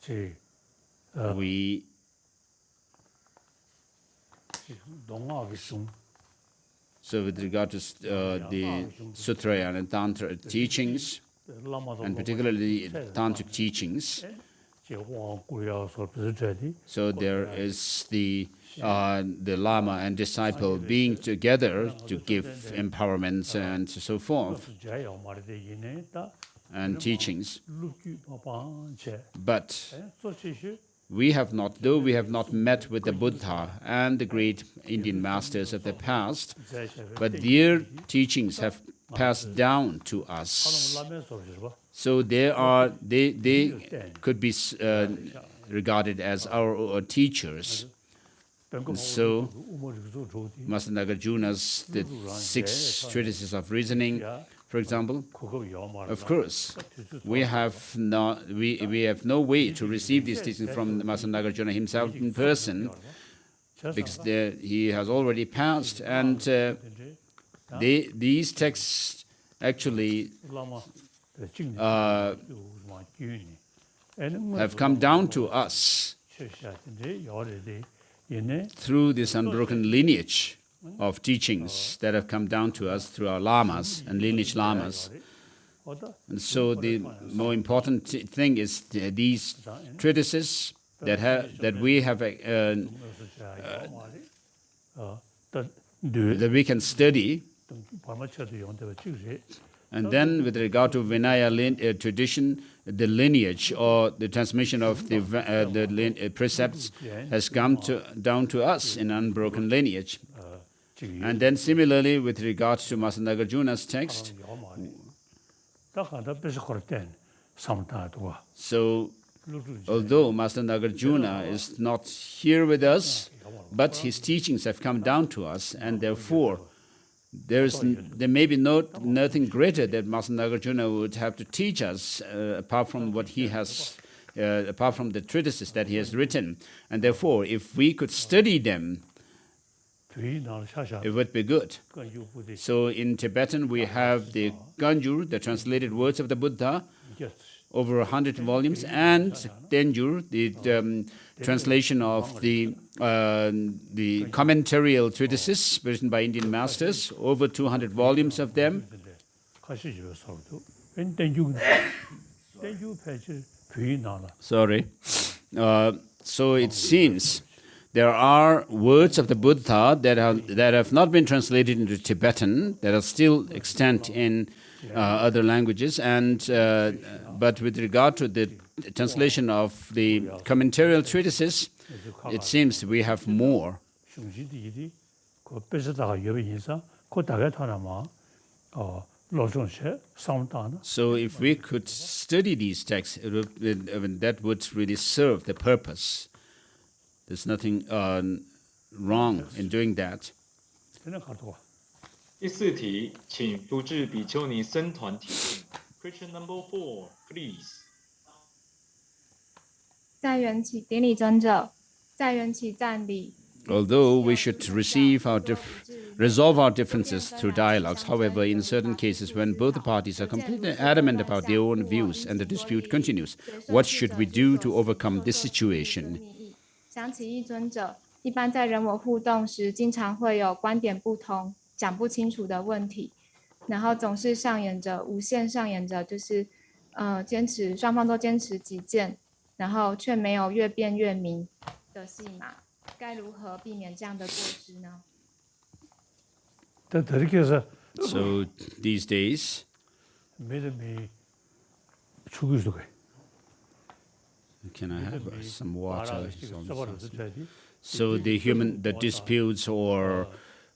这 we 龙奥的中， so with regard to the Sutra and Tantra teachings, 拉玛 and particularly Tantric teachings, 这王贵要说不是这里， so there is the Lama and disciple being together to give empowerment and so 不 forth 是这样嘛的因呢，他 and teachings. 陆剧帮这， But 做这些 we have not, though we have not met with the Buddha and the great Indian masters of the past, 在这个， but their teachings have passed down to 他 us. 们拉面说是吧？ So they could be regarded as our teachers. 本个 So 乌莫这个做主的， Master Nagarjuna's the 6 treatises of reasoning, for example. 苦口要嘛 Of course, we have no way to receive these teachings from Master Nagarjuna himself in person, because he has already passed, and these texts actually 拉玛的经典 有什么经验？哎，那我 have come down to us 确实的要的因呢， through this unbroken lineage of teachings that have come down to us through our lamas and lineage lamas. 好的， And so the more important thing is these treatises that we have 我是这样要嘛的，的对， that we can study. 等把嘛确实用的就是。 And then, with regard to Vinaya tradition, the lineage or the transmission of the precepts has come down to us in unbroken lineage. 这个 And then, similarly, with regard to Master Nagarjuna's text, 要嘛的，他看他不是好点，上大多， so 陆主 although Master Nagarjuna is not here with us, but his teachings have come down to us, and therefore there may be nothing greater that Master Nagarjuna would have to teach us apart from what he has, apart from the treatises that he has written. And therefore, if we could study them, 对那下下 it would be good. 更有不的， So in Tibetan, we have the Ganjur, the translated words of the Buddha, 也 over 100 volumes, and Tenjur, the translation of the commentarial treatises written by Indian masters, over 200 volumes of them. 还是有少的，等有派是对那了， Sorry. So it seems there are words of the Buddha that have not been translated into Tibetan, that are still extant in other languages, and but with regard to the translation of the commentarial treatises, it seems we have more. 雄起第一的，可不是大家有印象，可大概他那么，老中学上大呢， So if we could study these texts, that would really serve the purpose. There's nothing wrong in doing that. 真的看多。第4题，请福智比丘尼僧团提问。Question number 4, please. 在缘起顶礼尊者，在缘起赞礼。 Although we should resolve our differences through dialogues, however, in certain cases when both parties are completely adamant about their own views and the dispute continues, what should we do to overcome this situation? 想起一尊者，一般在人我互动时，经常会有观点不同、讲不清楚的问题，然后总是上演着无限上演着，就是双方都坚持己见，然后却没有越辩越明的戏码。该如何避免这样的过失呢？ 但这个是 So these days, 没得没出去就可以。 can I have some water? 这个说话的是这的， So the disputes or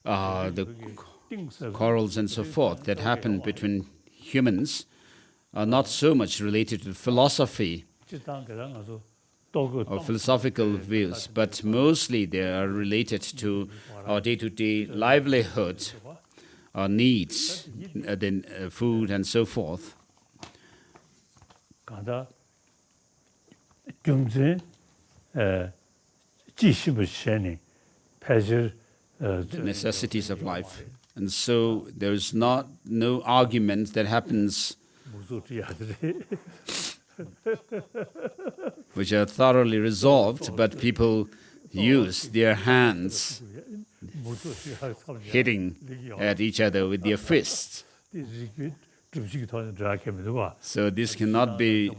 the 定色 quarrels and so forth that happen between humans are not so much related to philosophy 这当给人说多个 or philosophical views, but mostly they are related to our day-to-day livelihood, our needs, then food and so forth. 讲的 경제 지식을 시행이 패질 the necessities of life. And so there's no argument that happens 무소지야들이 which are thoroughly resolved, but people use their hands hitting at each other with their fists. So this cannot be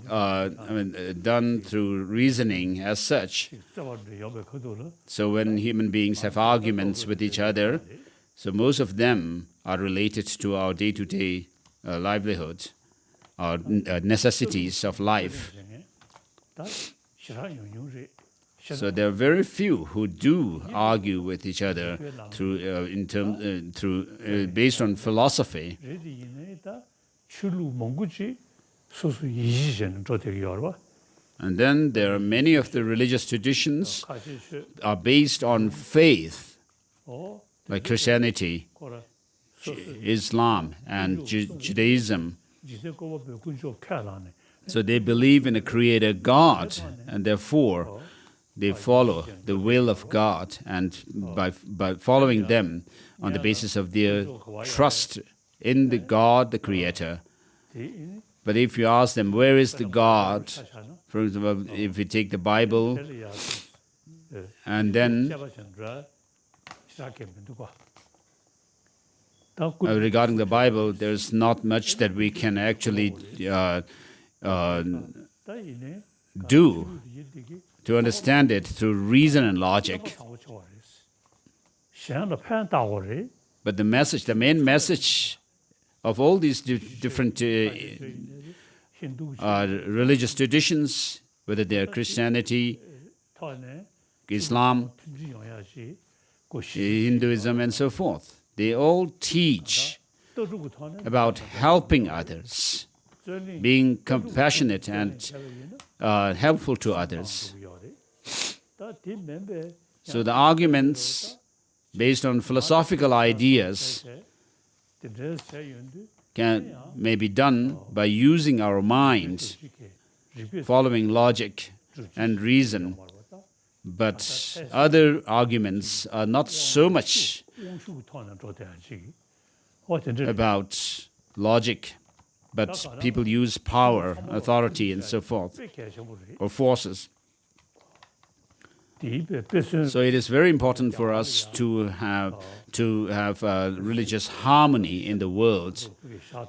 done through reasoning as such. So when human beings have arguments with each other, so most of them are related to our day-to-day livelihood, our necessities of life. So there are very few who do argue with each other based on philosophy. And then there are many of the religious traditions are based on faith, like Christianity, Islam, and Judaism. So they believe in a creator God, and therefore they follow the will of God, and by following them on the basis of their trust in the God, the creator. But if you ask them, where is the God? For example, if we take the Bible, and then regarding the Bible, there's not much that we can actually do to understand it through reason and logic. But the message, the main message of all these different religious traditions, whether they are Christianity, Islam, Hinduism, and so forth, they all teach about helping others, being compassionate and helpful to others. So the arguments based on philosophical ideas may be done by using our mind, following logic and reason. But other arguments are not so much about logic, but people use power, authority, and so forth, or forces. So it is very important for us to have religious harmony in the world.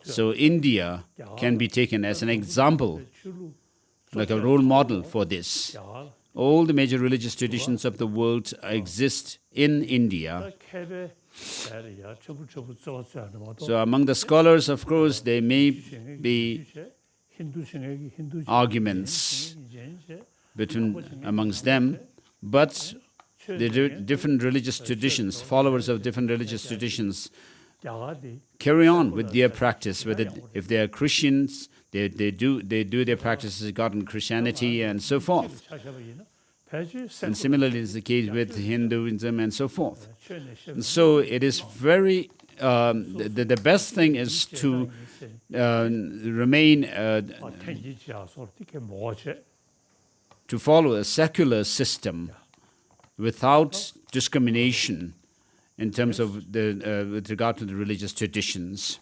So India can be taken as an example, like a role model for this. All the major religious traditions of the world exist in India. So among the scholars, of course, there may be arguments amongst them, but the different religious traditions, followers of different religious traditions, carry on with their practice. Whether if they are Christians, they do their practices regarding Christianity and so forth. And similarly is the case with Hinduism and so forth. And so it is very the best thing is to remain to follow a secular system without discrimination in terms of with regard to the religious traditions.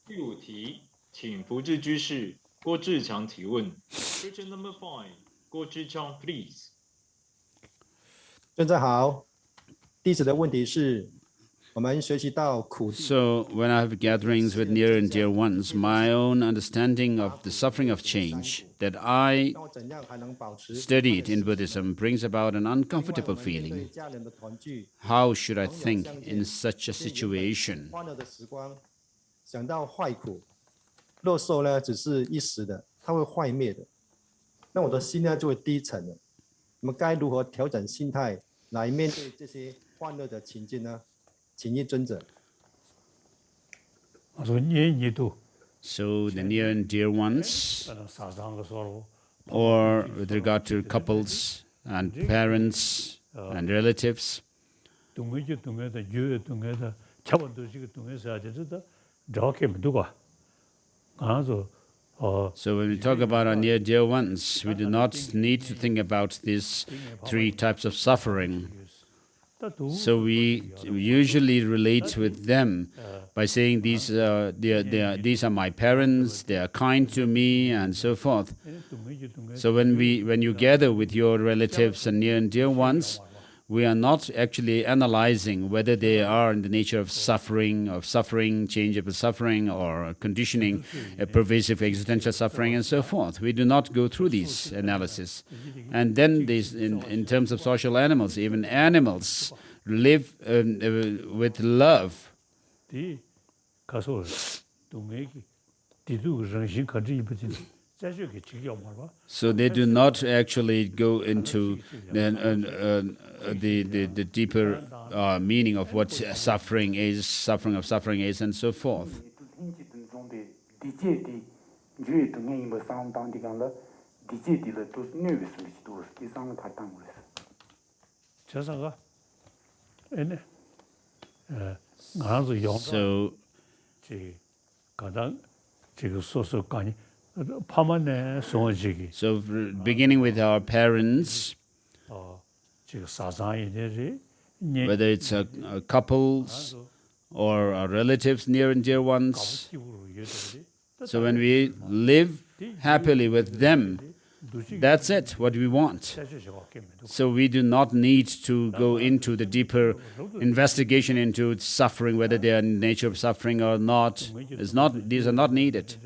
第5题，请福智居士郭志强提问。Question number 5，郭志强 please。尊者好，弟子的问题是，我们学习到苦。So when I have gatherings with near and dear ones, my own understanding of the suffering of change that I studied in Buddhism brings about an uncomfortable feeling. How should I think in such a situation? 想到坏苦，乐受呢只是一时的，它会坏灭的，那我的心呢就会低沉了。我们该如何调整心态来面对这些欢乐的情境呢？请益尊者。So the near and dear ones, or with regard to couples and parents and relatives, So when we talk about our near dear ones, we do not need to think about these three types of suffering. So we usually relate with them by saying these are my parents, they are kind to me, and so forth. So when you gather with your relatives and near and dear ones, we are not actually analyzing whether they are in the nature of suffering, changeable suffering, or conditioning, pervasive existential suffering, and so forth. We do not go through these analysis. And then in terms of social animals, even animals live with love. So they do not actually go into the deeper meaning of what suffering is, and so forth. So beginning with our parents, whether it's couples or our relatives, near and dear ones. So when we live happily with them, that's it, what we want. So we do not need to go into the deeper investigation into suffering, whether they are in the nature of suffering or not. These are not needed.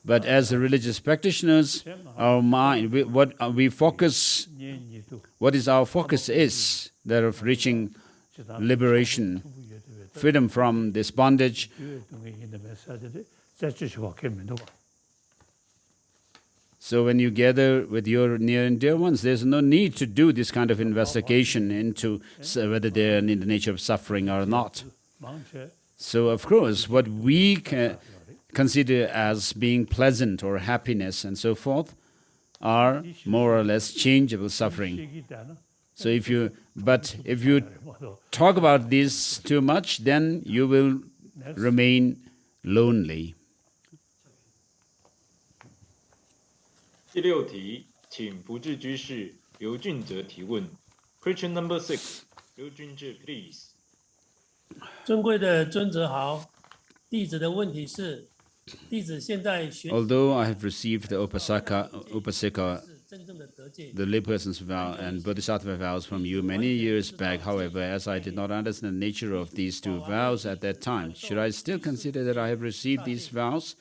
But as religious practitioners, our mind, what is our focus is that of reaching liberation, freedom from this bondage. So when you gather with your near and dear ones, there's no need to do this kind of investigation into whether they're in the nature of suffering or not. So of course, what we consider as being pleasant or happiness and so forth are more or less changeable suffering. So if you talk about this too much, then you will remain lonely. 第六题，请福智居士刘俊泽提问。Question number 6， 刘俊哲 please。尊贵的尊者好，弟子的问题是，弟子现在学。Although I have received the Upasika, the layperson's vow and Bodhisattva vows from you many years back, however, as I did not understand the nature of these two vows at that time, should I still consider that I have received these vows,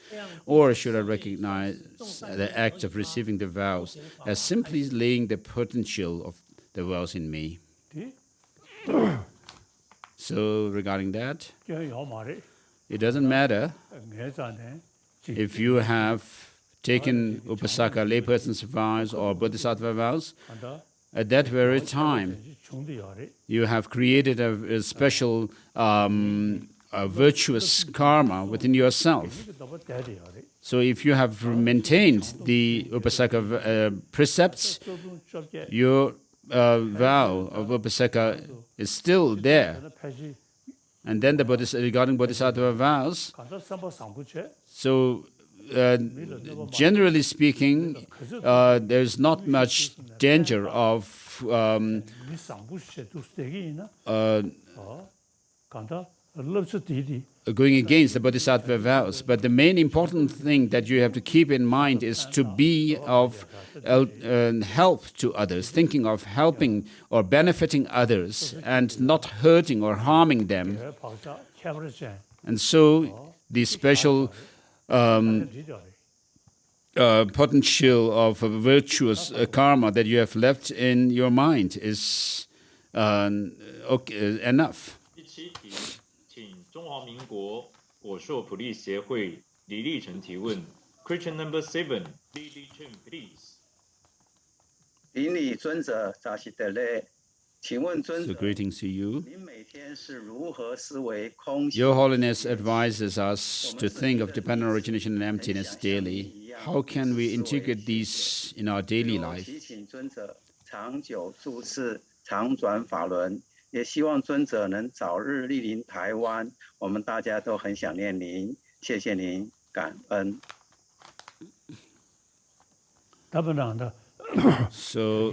or should I recognize the act of receiving the vows as simply laying the potential of the vows in me? So regarding that, it doesn't matter if you have taken Upasaka layperson's vows or Bodhisattva vows. At that very time, you have created a special virtuous karma within yourself. So if you have maintained the Upasaka precepts, your vow of Upasaka is still there. And then regarding Bodhisattva vows, so generally speaking, there's not much danger of going against the Bodhisattva vows. But the main important thing that you have to keep in mind is to be of help to others, thinking of helping or benefiting others and not hurting or harming them. And so the special potential of a virtuous karma that you have left in your mind is enough. 第7题，请中华民国果硕普利协会李立成提问。Question number 7， 李立成 please。顶礼尊者，扎西德勒。请问尊 So 者， greetings to you. 您每天是如何思维空性？ Your Holiness advises us to think of dependent origination and emptiness daily. How can we integrate these in our daily life? 祈请尊者长久住持常转法轮，也希望尊者能早日莅临台湾，我们大家都很想念您，谢谢您，感恩。So,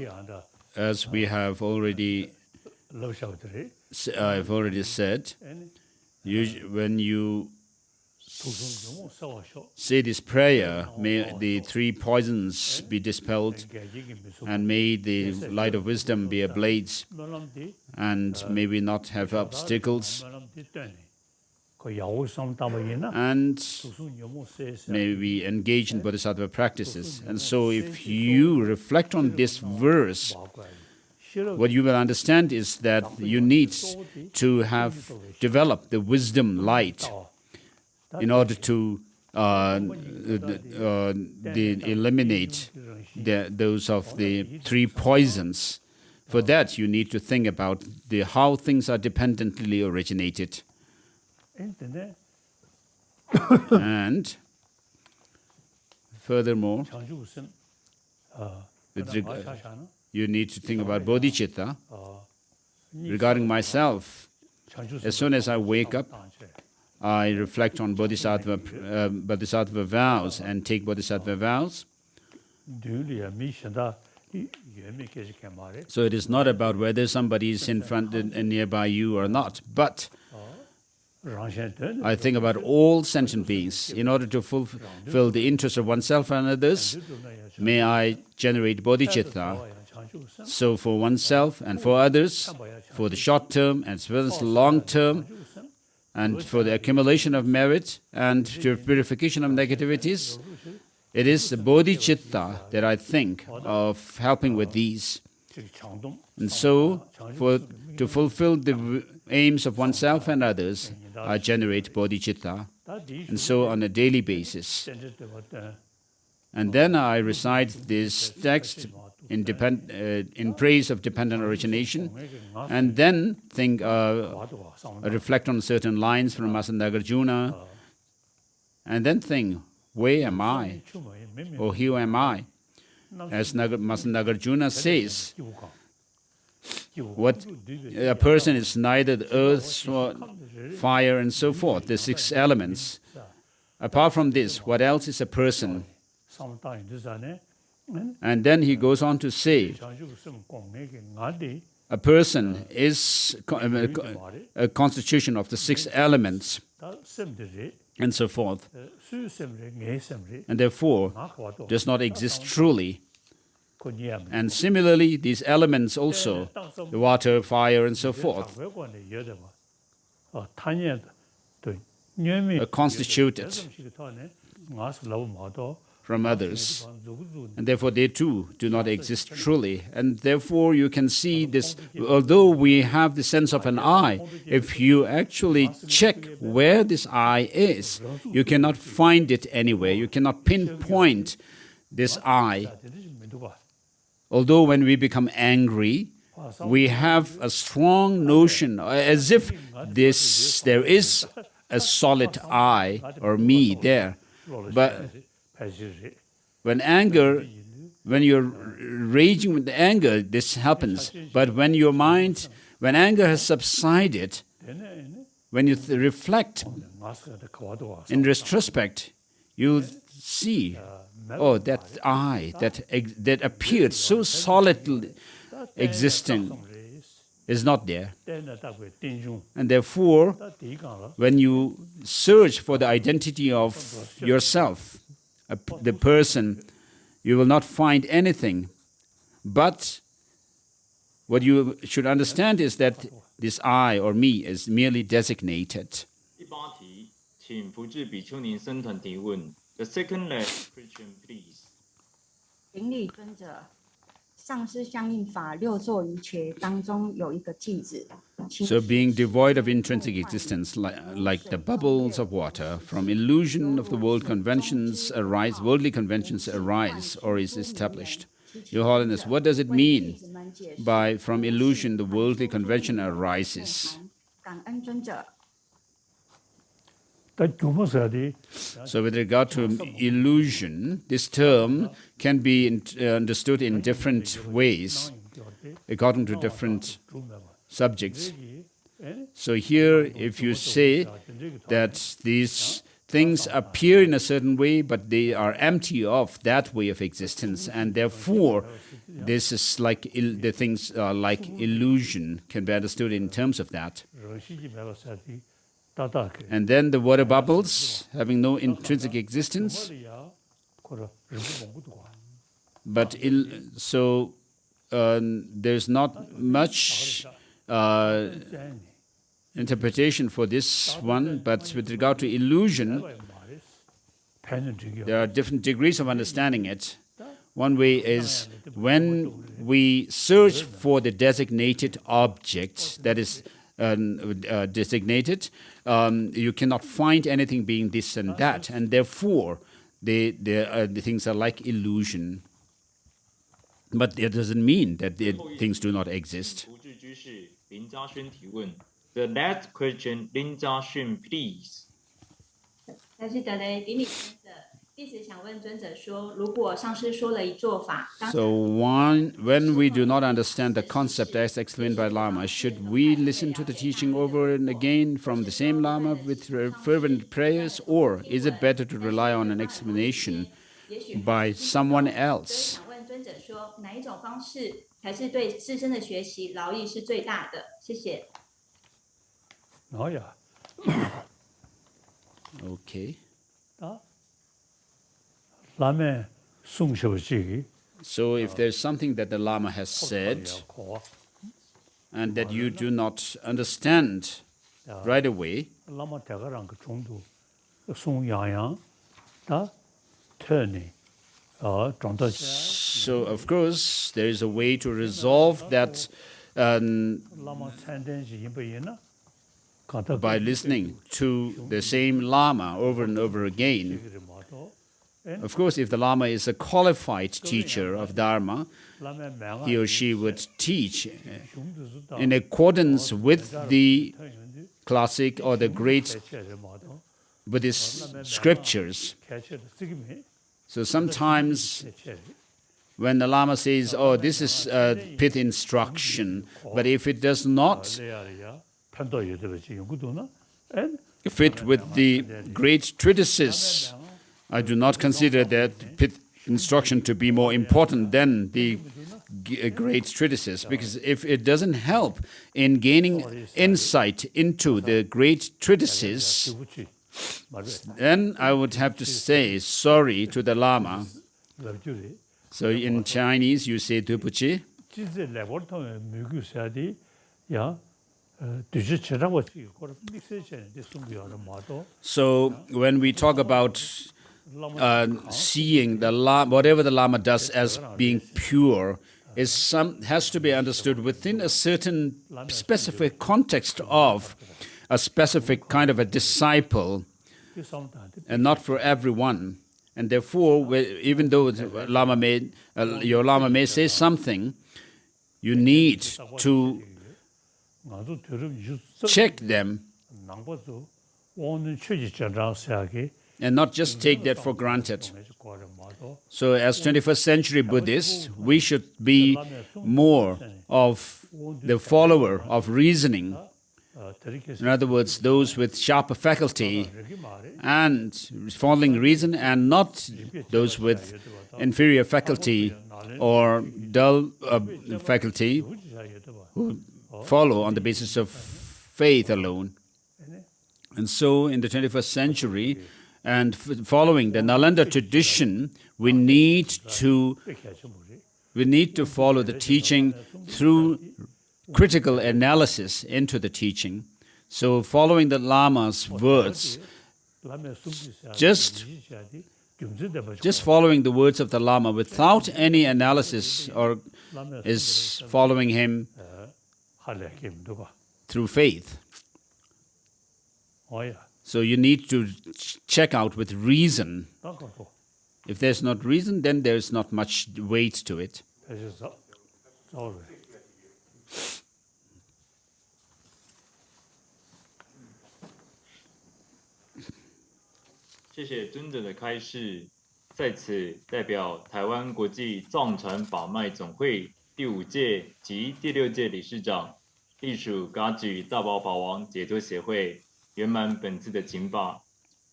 as we have already, I've already said, when you say this prayer, may the three poisons be dispelled, and may the light of wisdom be ablaze, and may we not have obstacles, and may we engage in Bodhisattva practices. And so if you reflect on this verse, what you will understand is that you need to have developed the wisdom light in order to eliminate those of the three poisons. For that, you need to think about how things are dependently originated. And furthermore, you need to think about bodhicitta. Regarding myself, as soon as I wake up, I reflect on Bodhisattva vows and take Bodhisattva vows. So it is not about whether somebody is in front and nearby you or not, but I think about all sentient beings. In order to fulfill the interests of oneself and others, may I generate bodhicitta. So for oneself and for others, for the short term as well as the long term, and for the accumulation of merit and to purification of negativities, it is the bodhicitta that I think of helping with these. And so, to fulfill the aims of oneself and others, I generate bodhicitta, and so on a daily basis. And then I recite this text in praise of dependent origination, and then think, reflect on certain lines from Nagarjuna, and then think, where am I? Or who am I? As Nagarjuna says, a person is neither the earth, fire, and so forth, the six elements. Apart from this, what else is a person? And then he goes on to say, a person is a constitution of the six elements, and so forth, and therefore does not exist truly. And similarly, these elements also, the water, fire, and so forth, are constituted from others, and therefore they too do not exist truly. And therefore you can see this, although we have the sense of an I, if you actually check where this I is, you cannot find it anywhere, you cannot pinpoint this I. Although when we become angry, we have a strong notion, as if there is a solid I or me there. But when you're raging with anger, this happens. But when anger has subsided, when you reflect in retrospect, you see, that I that appeared so solidly existing is not there. And therefore, when you search for the identity of yourself, the person, you will not find anything. But what you should understand is that this I or me is merely designated. The second last question, please. 顶礼尊者，上师相应法六座瑜伽当中有一个句子。So being devoid of intrinsic existence, like the bubbles of water, from illusion of the worldly conventions arise or is established. Your Holiness, what does it mean by from illusion the worldly convention arises? 感恩尊者。 So with regard to illusion, this term can be understood in different ways, according to different subjects. So here, if you say that these things appear in a certain way, but they are empty of that way of existence, and therefore this is like the things are like illusion, can be understood in terms of that. And then the water bubbles, having no intrinsic existence. But there's not much interpretation for this one, but with regard to illusion, there are different degrees of understanding it. One way is when we search for the designated object that is designated, you cannot find anything being this and that, and therefore the things are like illusion. But it doesn't mean that the things do not exist. The last question, Lin Jia-xun, please. 但是顶礼尊者，弟子想问尊者说，如果上师说了一做法， So when we do not understand the concept as explained by Lama, should we listen to the teaching over and again from the same Lama with fervent prayers, or is it better to rely on an explanation by someone else? 想问尊者说，哪一种方式才是对自身的学习劳益是最大的？谢谢。 Okay. So if there's something that the Lama has said and that you do not understand right away, so of course there is a way to resolve that by listening to the same Lama over and over again. Of course, if the Lama is a qualified teacher of Dharma, he or she would teach in accordance with the classic or the great Buddhist scriptures. So sometimes when the Lama says, oh, this is a pith instruction, but if it does not fit with the great treatises, I do not consider that pith instruction to be more important than the great treatises, because if it doesn't help in gaining insight into the great treatises, then I would have to say sorry to the Lama. So in Chinese you say dupuchi. So when we talk about seeing the Lama, whatever the Lama does as being pure, has to be understood within a certain specific context of a specific kind of a disciple, and not for everyone. And therefore, even though your Lama may say something, you need to check them and not just take that for granted. So as 21st century Buddhists, we should be more of the follower of reasoning. In other words, those with sharper faculty and following reason, and not those with inferior faculty or dull faculty who follow on the basis of faith alone. And so in the 21st century, and following the Nalanda tradition, we need to follow the teaching through critical analysis into the teaching. So following the Lama's words, just following the words of the Lama without any analysis or is following him through faith. So you need to check out with reason. If there's not reason, then there's not much weight to it. 谢谢尊者的开示，在此代表台湾国际藏传法脉总会第5届及第6届理事长隶属噶举大宝法王解脱协会圆满本次的请法。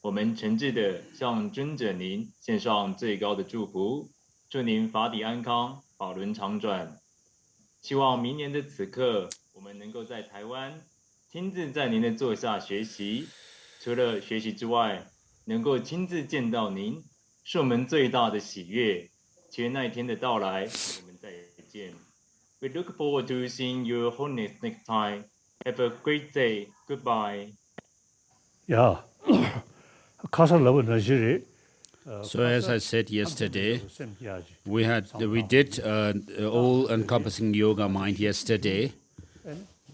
我们诚挚的向尊者您献上最高的祝福，祝您法体安康，法轮常转。希望明年的此刻，我们能够在台湾亲自在您的座下学习，除了学习之外，能够亲自见到您，是我们最大的喜悦。祈愿那一天的到来，我们再见。We look forward to seeing your Holiness next time. Have a great day. Goodbye. 야, 가사 러브 너시리. So as I said yesterday, we did all-encompassing yoga mind yesterday,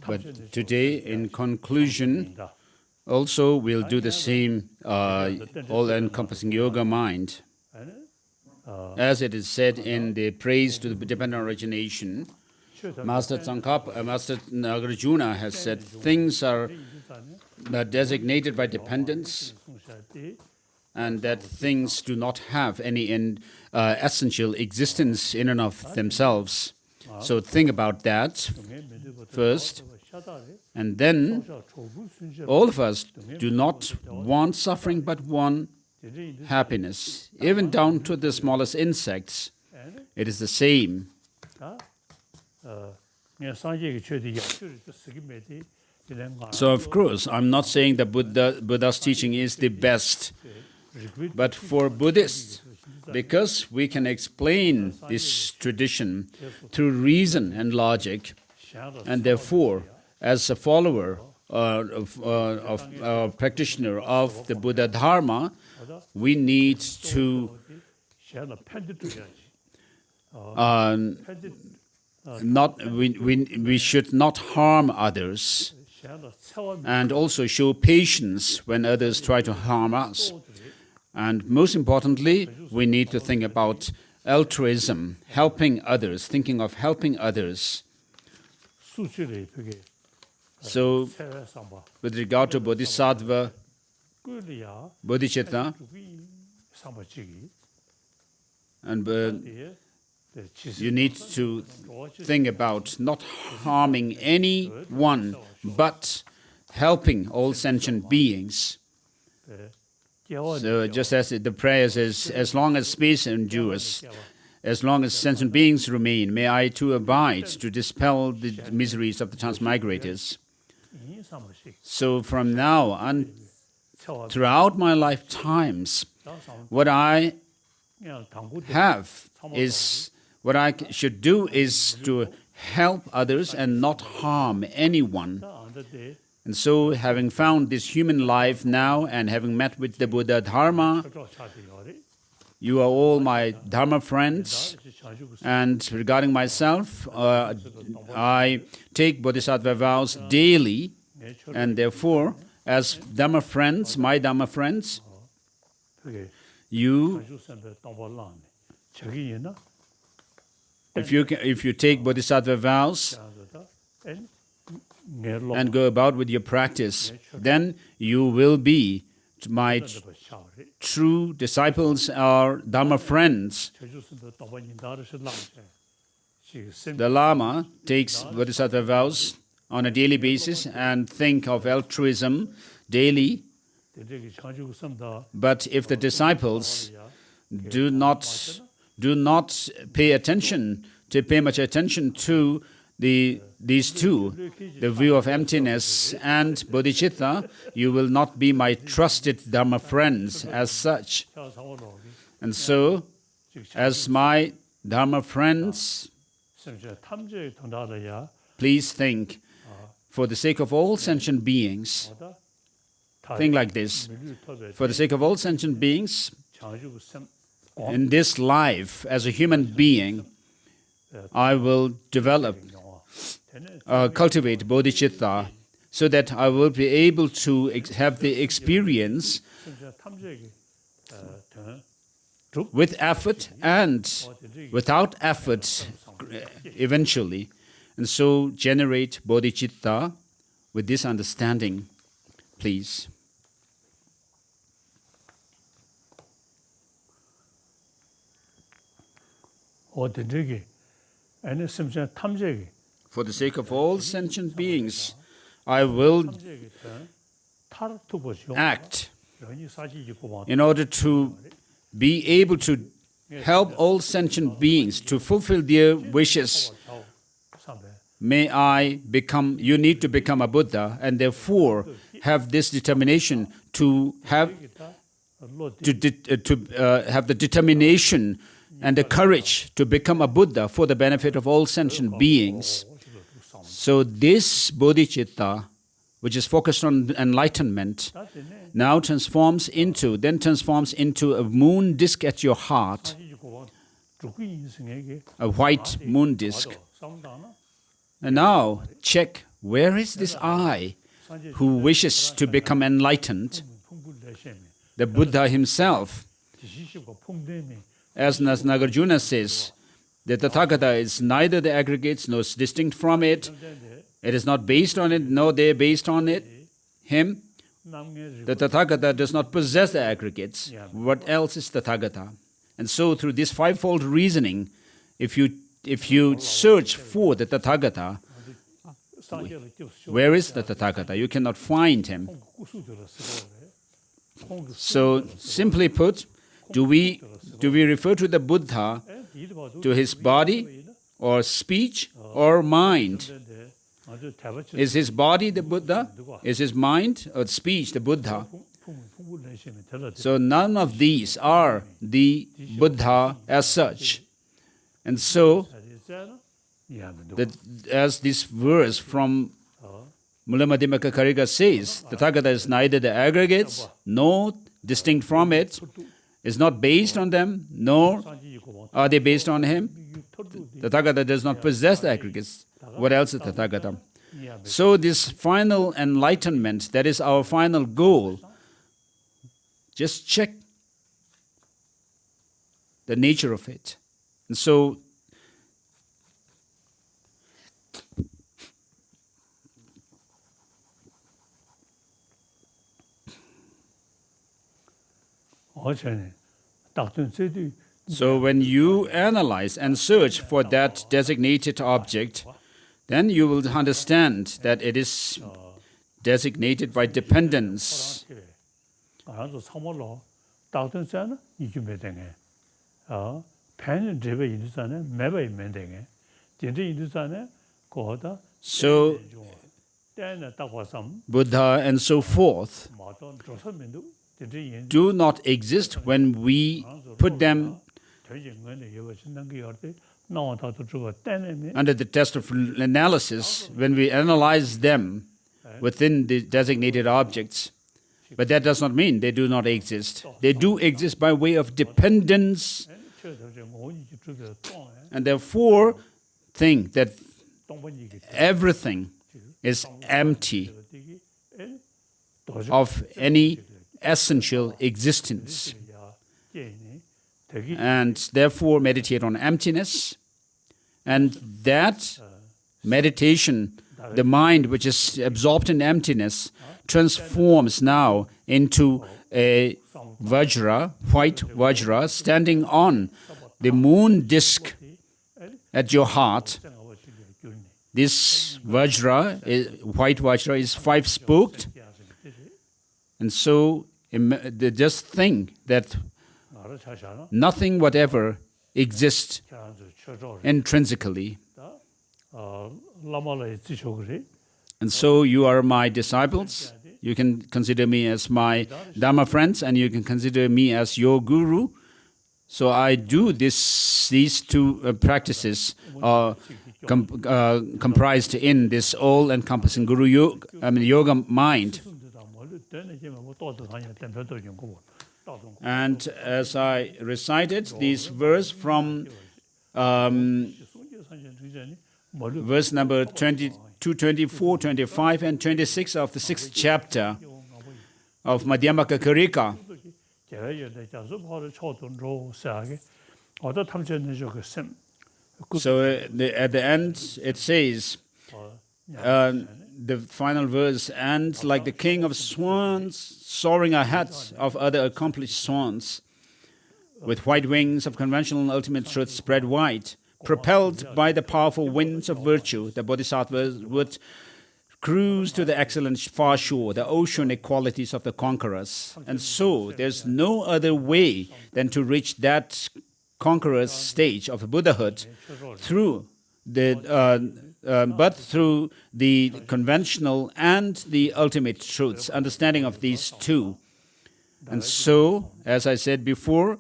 but today in conclusion, also we'll do the same all-encompassing yoga mind. As it is said in the praise to the dependent origination, Master Tsongkhapa, Master Nagarjuna has said things are designated by dependence, and that things do not have any essential existence in and of themselves. So think about that first, and then all of us do not want suffering but want happiness, even down to the smallest insects. It is the same. So of course, I'm not saying that Buddha's teaching is the best, but for Buddhists, because we can explain this tradition through reason and logic, and therefore, as a follower of practitioner of the Buddha Dharma, we need to we should not harm others, and also show patience when others try to harm us. And most importantly, we need to think about altruism, helping others, thinking of helping others. So, with regard to Bodhisattva, Bodhicitta, and you need to think about not harming anyone, but helping all sentient beings. So just as the prayer says, as long as space endures, as long as sentient beings remain, may I too abide to dispel the miseries of the transmigrators. So from now on, throughout my lifetimes, what I have is, what I should do is to help others and not harm anyone. And so, having found this human life now and having met with the Buddha Dharma, you are all my Dharma friends. And regarding myself, I take Bodhisattva vows daily, and therefore, as Dharma friends, my Dharma friends, you, if you take Bodhisattva vows and go about with your practice, then you will be my true disciples or Dharma friends. The Lama takes Bodhisattva vows on a daily basis and think of altruism daily. But if the disciples do not pay much attention to these two, the view of emptiness and bodhicitta, you will not be my trusted Dharma friends as such. And so, as my Dharma friends, please think, for the sake of all sentient beings, think like this, for the sake of all sentient beings, in this life, as a human being, I will cultivate bodhicitta, so that I will be able to have the experience with effort and without effort eventually. And so generate bodhicitta with this understanding, please. for the sake of all sentient beings, I will act in order to be able to help all sentient beings to fulfill their wishes. You need to become a Buddha, and therefore have this determination to have the determination and the courage to become a Buddha for the benefit of all sentient beings. So this bodhicitta, which is focused on enlightenment, now transforms into a moon disk at your heart, a white moon disk. And now check, where is this I who wishes to become enlightened? The Buddha himself. As Nagarjuna says, the Tathagata is neither the aggregates nor distinct from it. It is not based on it, nor they are based on it. Him. The Tathagata does not possess the aggregates. What else is Tathagata? And so through this fivefold reasoning, if you search for the Tathagata, where is the Tathagata? You cannot find him. So simply put, do we refer to the Buddha to his body or speech or mind? Is his body the Buddha? Is his mind or speech the Buddha? So none of these are the Buddha as such. And so, as this verse from Mulamadhyamaka Karika says, the Tathagata is neither the aggregates nor distinct from it, is not based on them, nor are they based on him. The Tathagata does not possess the aggregates. What else is the Tathagata? So this final enlightenment, that is our final goal, just check the nature of it. And so when you analyze and search for that designated object, then you will understand that it is designated by dependence. So, Buddha and so forth do not exist when we put them under the test of analysis, when we analyze them within the designated objects. But that does not mean they do not exist. They do exist by way of dependence. And therefore, think that everything is empty of any essential existence. And therefore, meditate on emptiness. And that meditation, the mind which is absorbed in emptiness, transforms now into a Vajra, white Vajra, standing on the moon disk at your heart. This Vajra, white Vajra, is five-spoked. And so, just think that nothing whatever exists intrinsically. And so you are my disciples. You can consider me as my Dharma friends, and you can consider me as your guru. So I do these two practices comprised in this all-encompassing guru yoga mind. And as I recited this verse from verse number 22, 24, 25, and 26 of the 6th chapter of Madhyamaka Karika. So at the end it says, the final verse, and like the king of swans soaring ahead of other accomplished swans, with white wings of conventional and ultimate truth spread wide, propelled by the powerful winds of virtue, the Bodhisattvas would cruise to the excellent far shore, the oceanic qualities of the conquerors. And so there's no other way than to reach that conqueror's stage of Buddhahood through but through the conventional and the ultimate truths, understanding of these two. And so, as I said before,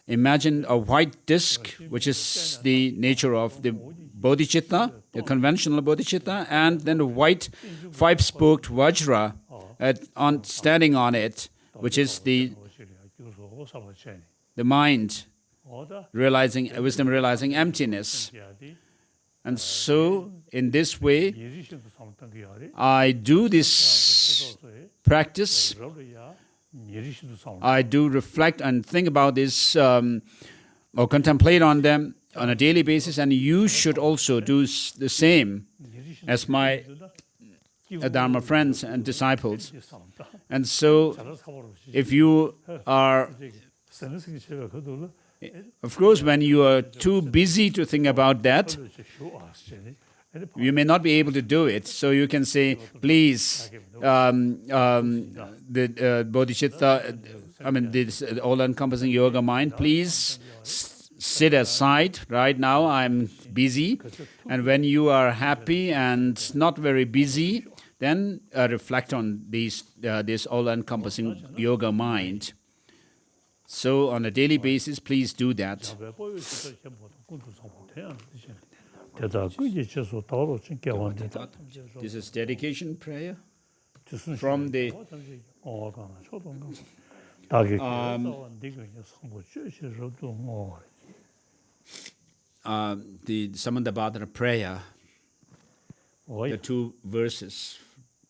imagine a white disc, which is the nature of the bodhicitta, the conventional bodhicitta, and then a white five-spoked vajra standing on it, which is the mind, wisdom realizing emptiness. And so, in this way, I do this practice. I do reflect and think about this or contemplate on them on a daily basis, and you should also do the same as my Dharma friends and disciples. And so, if you are, of course, when you are too busy to think about that, you may not be able to do it. So you can say, please, the bodhicitta, this all-encompassing yoga mind, please sit aside. Right now, I'm busy. And when you are happy and not very busy, then reflect on this all-encompassing yoga mind. So on a daily basis, please do that. This is dedication prayer from the Samandabhadra prayer, the two verses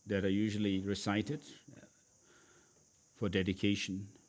that are usually recited for dedication.